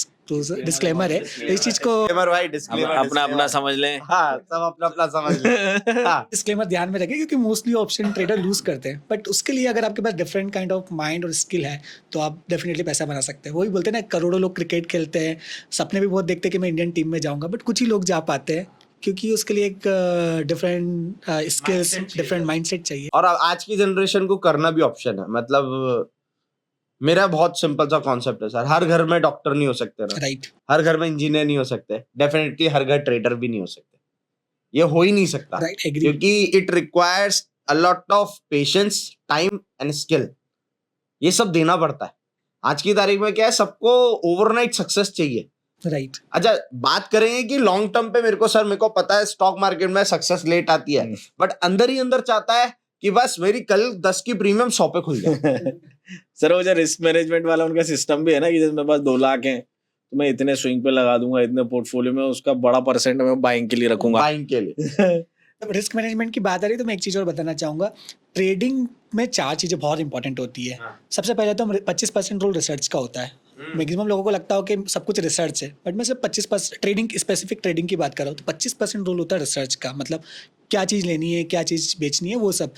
डिस्क्लेमर है, तो इस चीज को Disclaimer भाई, disclaimer, अपना अपना disclaimer। समझ लें। हाँ, सब अपना अपना समझ ले। हाँ, डिस्क्लेमर ध्यान में रखें, क्योंकि मोस्टली ऑप्शन ट्रेडर लूज करते हैं, बट उसके लिए अगर आपके पास डिफरेंट काइंड ऑफ माइंड और स्किल है तो आप डेफिनेटली पैसा बना सकते हैं। वही बोलते हैं ना, करोड़ों लोग क्रिकेट खेलते हैं, सपने भी बहुत देखते हैं कि मैं इंडियन टीम में जाऊंगा, बट कुछ ही लोग जा पाते हैं क्योंकि उसके लिए एक डिफरेंट स्किल्स, डिफरेंट माइंडसेट चाहिए। और आज की जनरेशन को करना भी ऑप्शन है। मतलब मेरा बहुत सिंपल सा कॉन्सेप्ट है सर, हर घर में डॉक्टर नहीं हो सकते ना, राइट, हर घर में इंजीनियर नहीं हो सकते, डेफिनेटली हर घर ट्रेडर भी नहीं हो सकते, ये हो ही नहीं सकता। Right, agree. क्योंकि it requires a lot of patience, time and skill, ये सब देना पड़ता है। आज की तारीख में क्या है, सबको ओवरनाइट सक्सेस चाहिए। राइट, अच्छा, बात करेंगे कि लॉन्ग टर्म पे मेरे को पता है स्टॉक मार्केट में सक्सेस लेट आती है, बट अंदर ही अंदर चाहता है कि बस मेरी कल 10 की प्रीमियम 100 पे खुल जाए। सर वो जो रिस्क मैनेजमेंट वाला उनका सिस्टम भी है ना, कि जैसे मेरे पास 2 लाख है तो मैं इतने स्विंग पे लगा दूंगा, इतने पोर्टफोलियो में उसका बड़ा परसेंट मैं बाइंग के लिए रखूंगा। बाइंग के लिए जब रिस्क मैनेजमेंट की बात आ रही है तो मैं एक चीज़ और बताना चाहूँगा। ट्रेडिंग में 4 चीज़ें बहुत इंपॉर्टेंट होती है। सबसे पहले तो 25% रोल रिसर्च का होता है। मैक्सिमम लोगों को लगता हो कि सब कुछ रिसर्च है, बट मैं सिर्फ 25% ट्रेडिंग, स्पेसिफिक ट्रेडिंग की बात कर रहा हूँ, तो 25% रोल होता है रिसर्च का। मतलब क्या चीज़ लेनी है, क्या चीज़ बेचनी है, वो सब।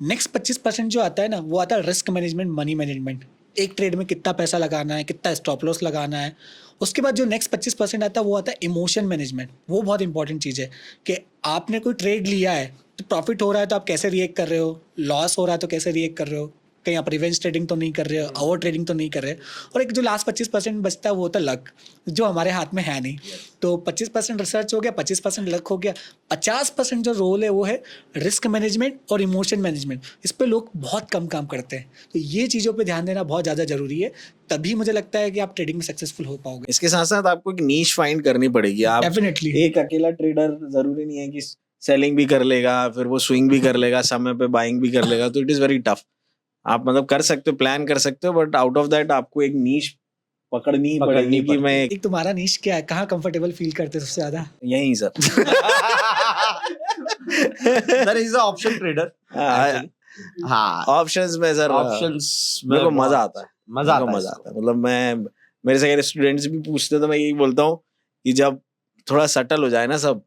नेक्स्ट 25% जो आता है ना, वो आता है रिस्क मैनेजमेंट, मनी मैनेजमेंट। एक ट्रेड में कितना पैसा लगाना है, कितना स्टॉप लॉस लगाना है। उसके बाद जो नेक्स्ट 25% आता है वो आता है इमोशन मैनेजमेंट। वो बहुत इंपॉर्टेंट चीज़ है कि आपने कोई ट्रेड लिया है तो प्रॉफिट हो रहा है तो आप कैसे रिएक्ट कर रहे हो, लॉस हो रहा है तो कैसे रिएक्ट कर रहे हो, कहीं आप रिवेंज ट्रेडिंग तो नहीं कर रहे हो, ओवर ट्रेडिंग तो नहीं कर रहे। और एक जो लास्ट 25% बचता है वो होता है लक, जो हमारे हाथ में है नहीं। तो 25% रिसर्च हो गया, 25% लक हो गया, 50% जो रोल है वो है रिस्क मैनेजमेंट और इमोशन मैनेजमेंट। इस पे लोग बहुत कम काम करते हैं, तो ये चीज़ों पे ध्यान देना बहुत ज़्यादा ज़रूरी है, तभी मुझे लगता है कि आप ट्रेडिंग में सक्सेसफुल हो पाओगे। इसके साथ साथ आपको एक नीश फाइंड करनी पड़ेगी। आप डेफिनेटली एक अकेला ट्रेडर जरूरी नहीं है कि सेलिंग भी कर लेगा, फिर वो स्विंग भी कर लेगा, समय पे बाइंग भी कर लेगा, तो इट इज वेरी टफ। आप मतलब कर सकते हो, प्लान कर सकते हो, बट आउट ऑफ दैट आपको एक नीश पकड़नी ही पड़ेगी कि मैं एक तुम्हारा नीश क्या है, कहाँ कंफर्टेबल फील करते हो सबसे ज़्यादा? यहीं sir. Sir is option trader. हाँ, ऑप्शंस में सर ऑप्शंस मेरे को मजा आता है, मजा मेरे को आता मजा आता है। मतलब मैं, मेरे से अगर स्टूडेंट्स भी पूछते हैं तो मैं यही बोलता हूँ कि जब थोड़ा सेटल हो जाए ना सब,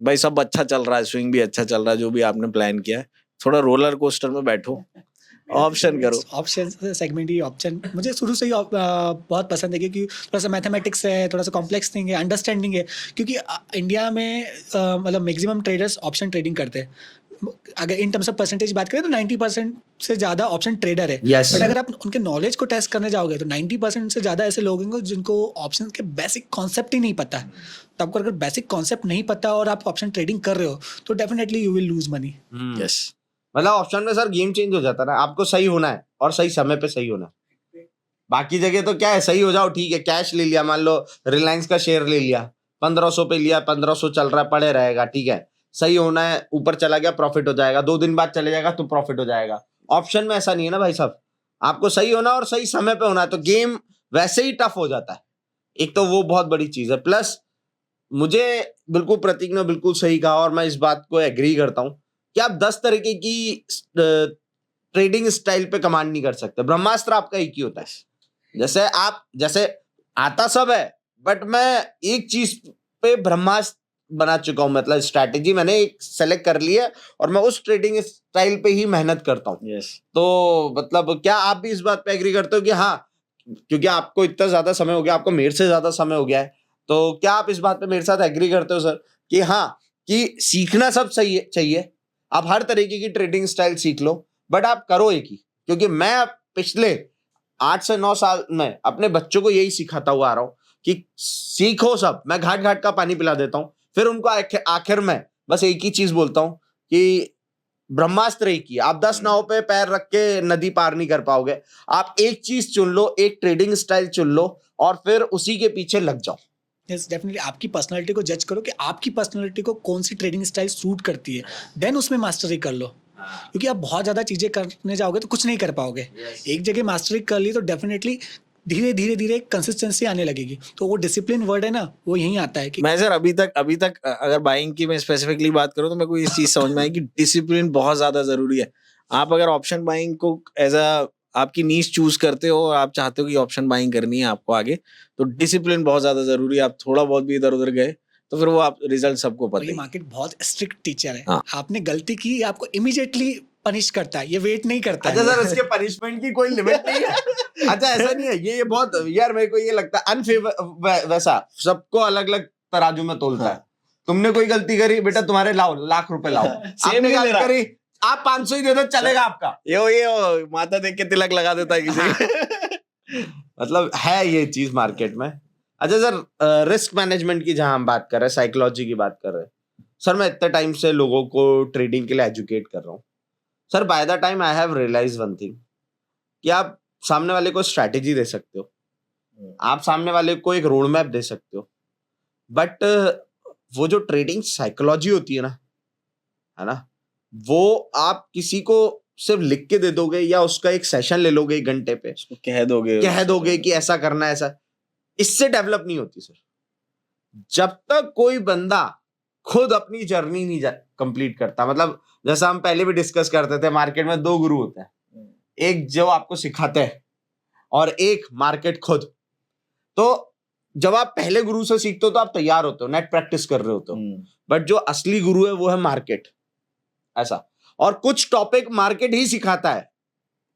भाई सब अच्छा चल रहा है, स्विंग भी अच्छा चल रहा है, जो भी आपने प्लान किया है, थोड़ा रोलर कोस्टर में बैठो, ऑप्शन करो। ऑप्शन सेगमेंट, ही ऑप्शन मुझे शुरू से ही बहुत पसंद है, क्योंकि थोड़ा सा मैथमेटिक्स है, थोड़ा सा कॉम्प्लेक्स थिंग है, अंडरस्टैंडिंग है। क्योंकि इंडिया में मतलब मैक्सिमम ट्रेडर्स ऑप्शन ट्रेडिंग करते हैं। अगर इन टर्म्स ऑफ परसेंटेज बात करें तो 90% से ज़्यादा ऑप्शन ट्रेडर है। Yes. बट अगर आप उनके नॉलेज को टेस्ट करने जाओगे तो 90% से ज़्यादा ऐसे लोग होंगे जिनको ऑप्शन के बेसिक कॉन्सेप्ट ही नहीं पता। तो आपको अगर बेसिक कॉन्सेप्ट नहीं पता और आप ऑप्शन ट्रेडिंग कर रहे हो तो definitely you will lose money. Yes, मतलब ऑप्शन में सर गेम चेंज हो जाता है ना, आपको सही होना है और सही समय पे सही होना है। बाकी जगह तो क्या है, सही हो जाओ ठीक है, कैश ले लिया, मान लो रिलायंस का शेयर ले लिया, 1500 पे लिया, 1500 चल रहा है, पड़े रहेगा, ठीक है, सही होना है, ऊपर चला गया प्रॉफिट हो जाएगा, 2 दिन बाद चले जाएगा तो प्रॉफिट हो जाएगा। ऑप्शन में ऐसा नहीं है ना भाई साहब, आपको सही होना और सही समय पे होना है, तो गेम वैसे ही टफ हो जाता है। एक तो वो बहुत बड़ी चीज है, प्लस मुझे बिल्कुल प्रतीक ने बिल्कुल सही कहा और मैं इस बात को एग्री करता हूं कि आप 10 तरीके की ट्रेडिंग स्टाइल पे कमांड नहीं कर सकते। ब्रह्मास्त्र आपका एक ही होता है। जैसे आता सब है, बट मैं एक चीज पे ब्रह्मास्त्र बना चुका हूं, मतलब स्ट्रैटेजी मैंने एक सेलेक्ट कर ली है और मैं उस ट्रेडिंग स्टाइल पे ही मेहनत करता हूं। यस। तो मतलब क्या आप भी इस बात पे एग्री करते हो कि हाँ, क्योंकि आपको इतना ज्यादा समय हो गया, आपको मेरे से ज्यादा समय हो गया है, तो क्या आप इस बात पे मेरे साथ एग्री करते हो सर कि हाँ, कि सीखना सब सही है, चाहिए, आप हर तरीके की ट्रेडिंग स्टाइल सीख लो, बट आप करो एक ही। क्योंकि मैं पिछले 8 से 9 साल में अपने बच्चों को यही सिखाता हुआ आ रहा हूँ कि सीखो सब। मैं घाट घाट का पानी पिला देता हूँ, फिर उनको आखिर में बस एक ही चीज बोलता हूँ कि ब्रह्मास्त्र एक ही, आप 10 नाव पे पैर रख के नदी पार नहीं कर पाओगे। आप एक चीज चुन लो, एक ट्रेडिंग स्टाइल चुन लो और फिर उसी के पीछे लग जाओ। यस, डेफिनेटली आपकी पर्सनालिटी को जज करो कि आपकी पर्सनालिटी को कौन सी ट्रेडिंग स्टाइल सूट करती है, देन उसमें मास्टरी कर लो। क्योंकि आप बहुत ज़्यादा चीज़ें करने जाओगे तो कुछ नहीं कर पाओगे। एक जगह मास्टरी कर ली तो डेफिनेटली धीरे धीरे धीरे कंसिस्टेंसी आने लगेगी। तो वो डिसिप्लिन वर्ड है ना, वो यहीं आता है कि मैं सर अभी तक अगर बाइंग की मैं स्पेसिफिकली बात करूं तो मेरे को इस चीज समझ में आई कि डिसिप्लिन बहुत ज्यादा जरूरी है। आप अगर ऑप्शन बाइंग को एज अ आपकी नीश चूज करते हो और आप चाहते हो कि ऑप्शन बाइंग करनी है आपको आगे, तो डिसिप्लिन बहुत ज्यादा जरूरी है। आप थोड़ा बहुत भी इधर उधर गए तो फिर वो आप रिजल्ट सबको पता ये ही। मार्केट बहुत स्ट्रिक्ट टीचर है। हाँ। आपने गलती की, आपको इमीडिएटली पनिश करता है, ये वेट नहीं करता अच्छा है। सर, इसके पनिशमेंट की कोई लिमिट नहीं है? अच्छा ऐसा नहीं है, ये बहुत यार मेरे को ये लगता है अनफेवर, वैसा सबको अलग अलग तराजू में तोलता है। तुमने कोई गलती करी बेटा, तुम्हारे लाओ लाख रुपए लाओ, आपने नहीं ले गलती रहा। करी आप 500 ही दे दो, चलेगा आपका। ये माता देख के तिलक लगा देता है किसी। मतलब है ये चीज मार्केट में। अच्छा सर, रिस्क मैनेजमेंट की जहां हम बात कर रहे हैं, साइकोलॉजी की बात कर रहे हैं सर, मैं इतने टाइम से लोगों को ट्रेडिंग के लिए एजुकेट कर रहा हूँ sir. By the time I have realise one thing कि आप सामने वाले को स्ट्रैटेजी दे सकते हो, आप सामने वाले को एक रोड मैप दे सकते हो, बट वो जो ट्रेडिंग साइकोलॉजी होती है ना, वो आप किसी को सिर्फ लिख के दे दोगे या उसका एक सेशन ले लोगे 1 घंटे पे, कह दोगे कि ऐसा करना है ऐसा, इससे डेवलप नहीं होती सर। जब तक कोई बंदा खुद अपनी जर्नी नहीं कंप्लीट करता, मतलब जैसा हम पहले भी डिस्कस करते थे, मार्केट में 2 गुरु होते हैं, एक जो आपको सिखाते हैं और एक मार्केट खुद। तो जब आप पहले गुरु से सीखते हो तो आप तैयार होते हो, नेट प्रैक्टिस कर रहे होते हो, बट जो असली गुरु है वो है मार्केट, ऐसा। और कुछ टॉपिक मार्केट ही सिखाता है,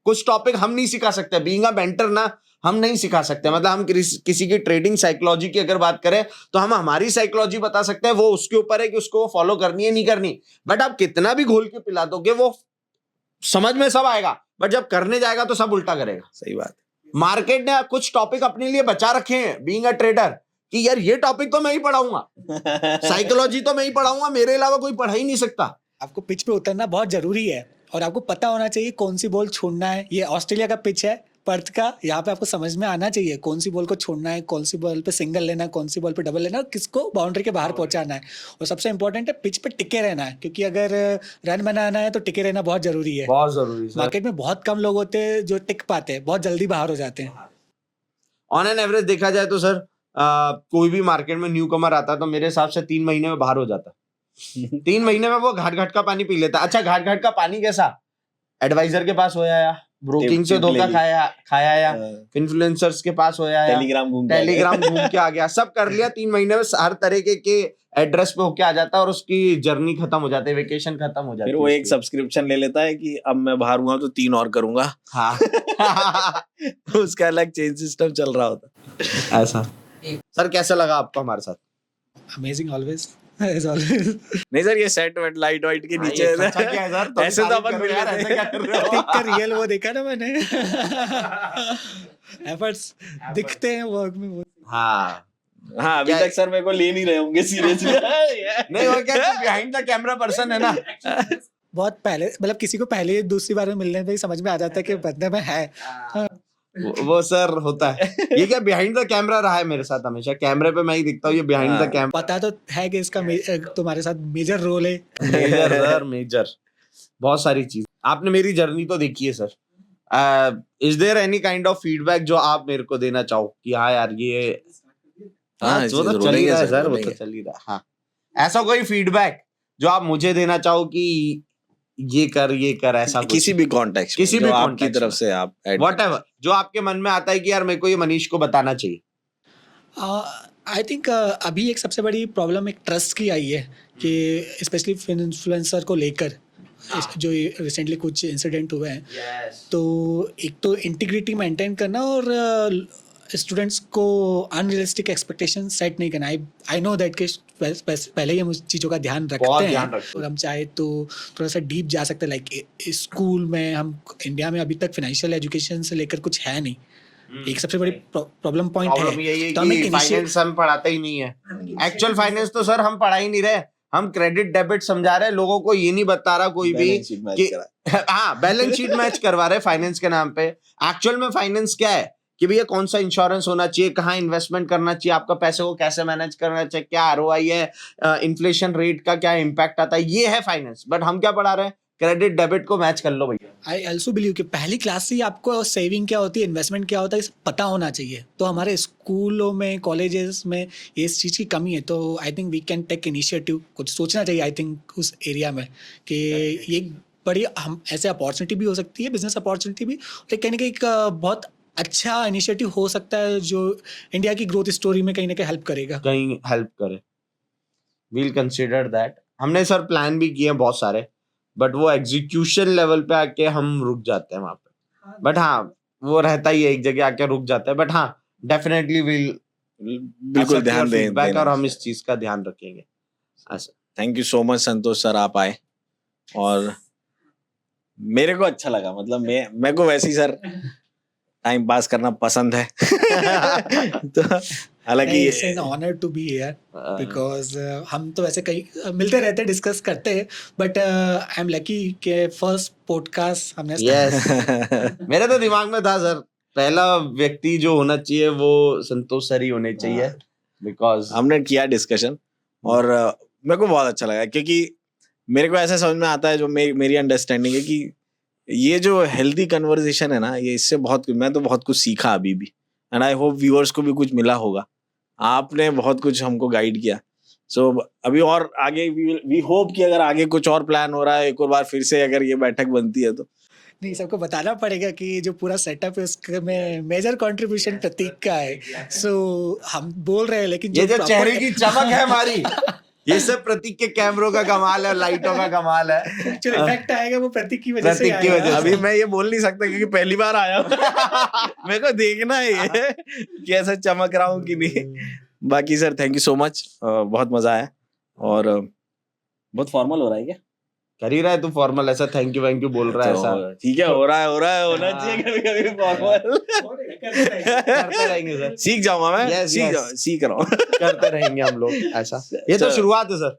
कुछ टॉपिक हम नहीं सिखा सकते। बीइंग अ मेंटर ना, हम नहीं सिखा सकते। मतलब हम किसी की ट्रेडिंग साइकोलॉजी की अगर बात करें तो हम हमारी साइकोलॉजी बता सकते हैं, वो उसके ऊपर है कि उसको फॉलो करनी है नहीं करनी। बट आप कितना भी घोल के पिला दोगे, वो समझ में सब आएगा, बट जब करने जाएगा तो सब उल्टा करेगा। सही बात। मार्केट ने कुछ टॉपिक अपने लिए बचा रखे हैं बीइंग अ ट्रेडर कि यार ये टॉपिक तो मैं ही पढ़ाऊंगा, साइकोलॉजी तो मैं ही पढ़ाऊंगा, मेरे अलावा कोई पढ़ा ही नहीं सकता। आपको पिच पे उतरना बहुत जरूरी है और आपको पता होना चाहिए कौन सी बॉल छोड़ना है। ये ऑस्ट्रेलिया का पिच है, पर्थ का, यहाँ पे आपको समझ में आना चाहिए कौन सी बॉल को छोड़ना है, कौन सी बॉल पे सिंगल लेना है, कौन सी बॉल पे डबल लेना है, किसको बाउंड्री के बाहर पहुंचाना है। और सबसे इंपॉर्टेंट है पिच पे टिके रहना है, क्योंकि अगर रन बनाना है तो टिके रहना बहुत जरूरी है। बहुत जरूरी सर। मार्केट में बहुत कम लोग होते हैं जो टिक पाते हैं, बहुत जल्दी बाहर हो जाते हैं। ऑन एन एवरेज देखा जाए तो सर, कोई भी मार्केट में न्यू कमर आता है तो मेरे हिसाब से 3 महीने में बाहर हो जाता है। 3 महीने में वो घाट घाट का पानी पी लेता है। अच्छा, घाट घाट का पानी कैसा? एडवाइजर के पास होया या ब्रोकिंग से धोखा खाया या इन्फ्लुएंसर्स के पास होया या टेलीग्राम घूम के आ गया, सब कर लिया 3 महीने में, हर तरीके के एड्रेस पे होके आ जाता है और उसकी जर्नी खत्म हो जाती है, वेकेशन खत्म हो जाती है। फिर वो एक सब्सक्रिप्शन ले लेता है कि अब मैं बाहर हुआ तो 3 और करूंगा। हाँ। उसका अलग चेंज सिस्टम चल रहा होता। ऐसा। सर कैसा लगा आपको हमारे साथ? Amazing always, as always. नहीं सर, ये सेट वेट लाइट वाइट के नीचे है अच्छा क्या है सर? ऐसे तो अपन मिल यार, ऐसे क्या कर रहे हो? टिक का रियल वो देखा ना मैंने। एफर्ट्स दिखते हैं वर्क में। हाँ हाँ, अभी तक सर मेरे को ले नहीं रहे होंगे सीरियसली। नहीं, और क्या बिहाइंड द कैमरा पर्सन है ना। बहुत पहले, मतलब किसी को पहले दूसरी बार में मिलने पे ही समझ में आ जाता है कि बंदे में है। वो सर होता है। ये क्या बिहाइंड द कैमरा रहा है मेरे साथ हमेशा, कैमरे पे मैं ही दिखता हूँ, ये बिहाइंड द कैमरा। पता तो है कि इसका तुम्हारे साथ मेजर रोल है। मेजर सर, मेजर बहुत सारी चीज। आपने मेरी जर्नी तो देखी है sir. Is there any kind of feedback जो आप मेरे को देना चाहो कि हाँ यार ये, हाँ वो तो चल ही रहा है सर, वो तो चल ही रहा है। हाँ, ऐसा कोई फीडबैक जो आप मुझे देना चाहो कि ये कर ऐसा, किसी भी कॉन्टेक्स्ट, किसी भी आपकी तरफ से आप व्हाटएवर जो आपके मन में आता है कि यार मेरे को ये मनीष को बताना चाहिए। आई थिंक अभी एक सबसे बड़ी प्रॉब्लम एक ट्रस्ट की आई है कि स्पेशली इन्फ्लुएंसर को लेकर जो रिसेंटली कुछ इंसिडेंट हुए हैं। तो एक तो इंटीग्रिटी मेंटेन करना और स्टूडेंट्स को अनरियलिस्टिक एक्सपेक्टेशन सेट नहीं करना। आई नो दैट कि पहले ही हम उस चीज़ों का ध्यान रखते हैं और हम चाहे तो थोड़ा सा डीप जा सकते हैं। लाइक स्कूल में हम इंडिया में अभी तक फाइनेंशियल एजुकेशन से लेकर कुछ है नहीं। एक सबसे बड़ी प्रॉब्लम पॉइंट है तो हमें फाइनेंस हम पढ़ाते ही नहीं है। एक्चुअल फाइनेंस तो सर हम पढ़ा ही नहीं रहे, हम क्रेडिट डेबिट समझा रहे हैं लोगों को। ये नहीं बता रहा कोई भी कि हाँ बैलेंस शीट मैच करवा रहे फाइनेंस के नाम पे। एक्चुअल में फाइनेंस क्या है कि भैया कौन सा इंश्योरेंस होना चाहिए, कहाँ इन्वेस्टमेंट करना चाहिए, आपका पैसे को कैसे मैनेज करना चाहिए, क्या आरओआई है, इन्फ्लेशन रेट का क्या इम्पैक्ट आता है, ये है फाइनेंस। बट हम क्या पढ़ा रहे हैं? क्रेडिट डेबिट को मैच कर लो भैया। आई ऑल्सो बिलीव कि पहली क्लास से ही आपको सेविंग क्या होती है, इन्वेस्टमेंट क्या होता है, ये सब पता होना चाहिए। तो हमारे स्कूलों में, कॉलेजेस में इस चीज़ की कमी है। तो I think we can take initiative, कुछ सोचना चाहिए आई थिंक उस एरिया में कि ये बड़ी हम ऐसे अपॉर्चुनिटी भी हो सकती है, बिजनेस अपॉर्चुनिटी भी, और कहीं ना कहीं एक बहुत अच्छा इनिशिएटिव हो सकता है जो इंडिया की ग्रोथ स्टोरी में कहीं ना कहीं हेल्प करेगा। कहीं हेल्प करे, वील कंसिडर दैट। हमने सर प्लान भी किए हैं बहुत सारे, बट वो एग्जीक्यूशन लेवल पे आके हम रुक जाते हैं वहां पे। बट हाँ, वो रहता ही है, एक जगह आके रुक जाता है। बट हाँ, डेफिनेटली विल बिल्कुल ध्यान दें और हम इस चीज का ध्यान रखेंगे। Thank you so much Santosh sir, आप आए और मेरे को अच्छा लगा। मतलब मेरे को वैसे ही सर टाइम पास करना पसंद है। तो हालांकि it's an honour to be here because हम तो वैसे कहीं मिलते रहते हैं, डिस्कस करते हैं, बट आई एम लकी कि फर्स्ट पॉडकास्ट हमने यस मेरे तो दिमाग में था सर, पहला व्यक्ति जो होना चाहिए वो संतोष सर ही होने चाहिए, बिकॉज हमने किया डिस्कशन और मेरे को बहुत अच्छा लगा, क्योंकि मेरे को ऐसा समझ में आता है, जो मेरी अंडरस्टैंडिंग है कि ये जो हेल्दी कन्वर्सेशन है ना, ये इससे मैं तो बहुत कुछ सीखा अभी भी, एंड आई होप व्यूअर्स को भी कुछ मिला होगा। आपने बहुत कुछ हमको गाइड किया। सो अभी और आगे वी होप कि अगर आगे कुछ और प्लान हो रहा है, एक और बार फिर से अगर ये बैठक बनती है तो नहीं, सबको बताना पड़ेगा कि जो पूरा सेटअप है उसमें मेजर कंट्रीब्यूशन प्रतीक का है। सो हम बोल रहे हैं, लेकिन ये जो चेहरे की चमक है हमारी, ये सब प्रतीक के कैमरों का कमाल है, लाइटों का कमाल है। एक्चुअली इफेक्ट आएगा वो प्रतीक की वजह से प्रतीक की वजह आएगा। से। अभी मैं ये बोल नहीं सकता क्योंकि पहली बार आया हूं। मेरे को देखना है ये कैसा चमक रहा हूँ कि नहीं। बाकी sir thank you so much, बहुत मजा आया। और बहुत फॉर्मल हो रहा है क्या? कर ही रहा है तू फॉर्मल, ऐसा थैंक यू बोल रहा है ऐसा। ठीक है, हो रहा है होना चाहिए कभी कभी फॉर्मल। करते रहेंगे सर, सीख जाऊंगा मैं। Yes. सीख रहा हूँ। करते रहेंगे हम लोग ऐसा। ये तो शुरुआत है सर,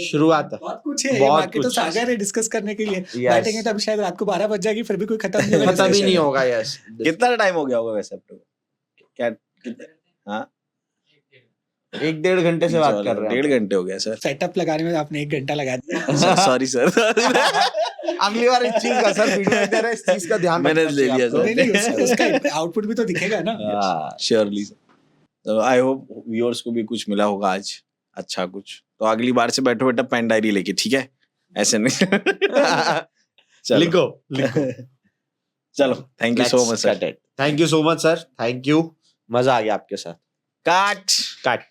शुरुआत है। बहुत कुछ है, बहुत बाकी तो कुछ। सागर है डिस्कस करने के लिए। Yes. बैठेंगे तो अभी शायद रात को 12 बज जाएगी, फिर भी कोई खत्म नहीं होगा। खत्म ही नहीं होगा। यस, कितना टाइम हो गया होगा वैसे अब तक? क्या हाँ 1-1.5 घंटे से बात कर रहे हैं। 1.5 घंटे हो गया सर। सेटअप लगाने में आपने 1 घंटा लगा दिया। Sorry sir. अगली बार इस चीज का सर फीडबैक दे रहे हैं, इस चीज का ध्यान मैंने रखना ले चाहिए लिया आपको। नहीं नहीं, उसका आउटपुट भी तो दिखेगा ना। Surely sir. तो आई होप व्यूअर्स को भी कुछ मिला होगा आज, अच्छा कुछ। तो अगली बार से बैठो बेटा पेन डायरी लेके, ठीक है? ऐसे नहीं। लिखो। चलो thank you so much sir. Thank you so much sir, thank you, मजा आ गया आपके साथ। काट।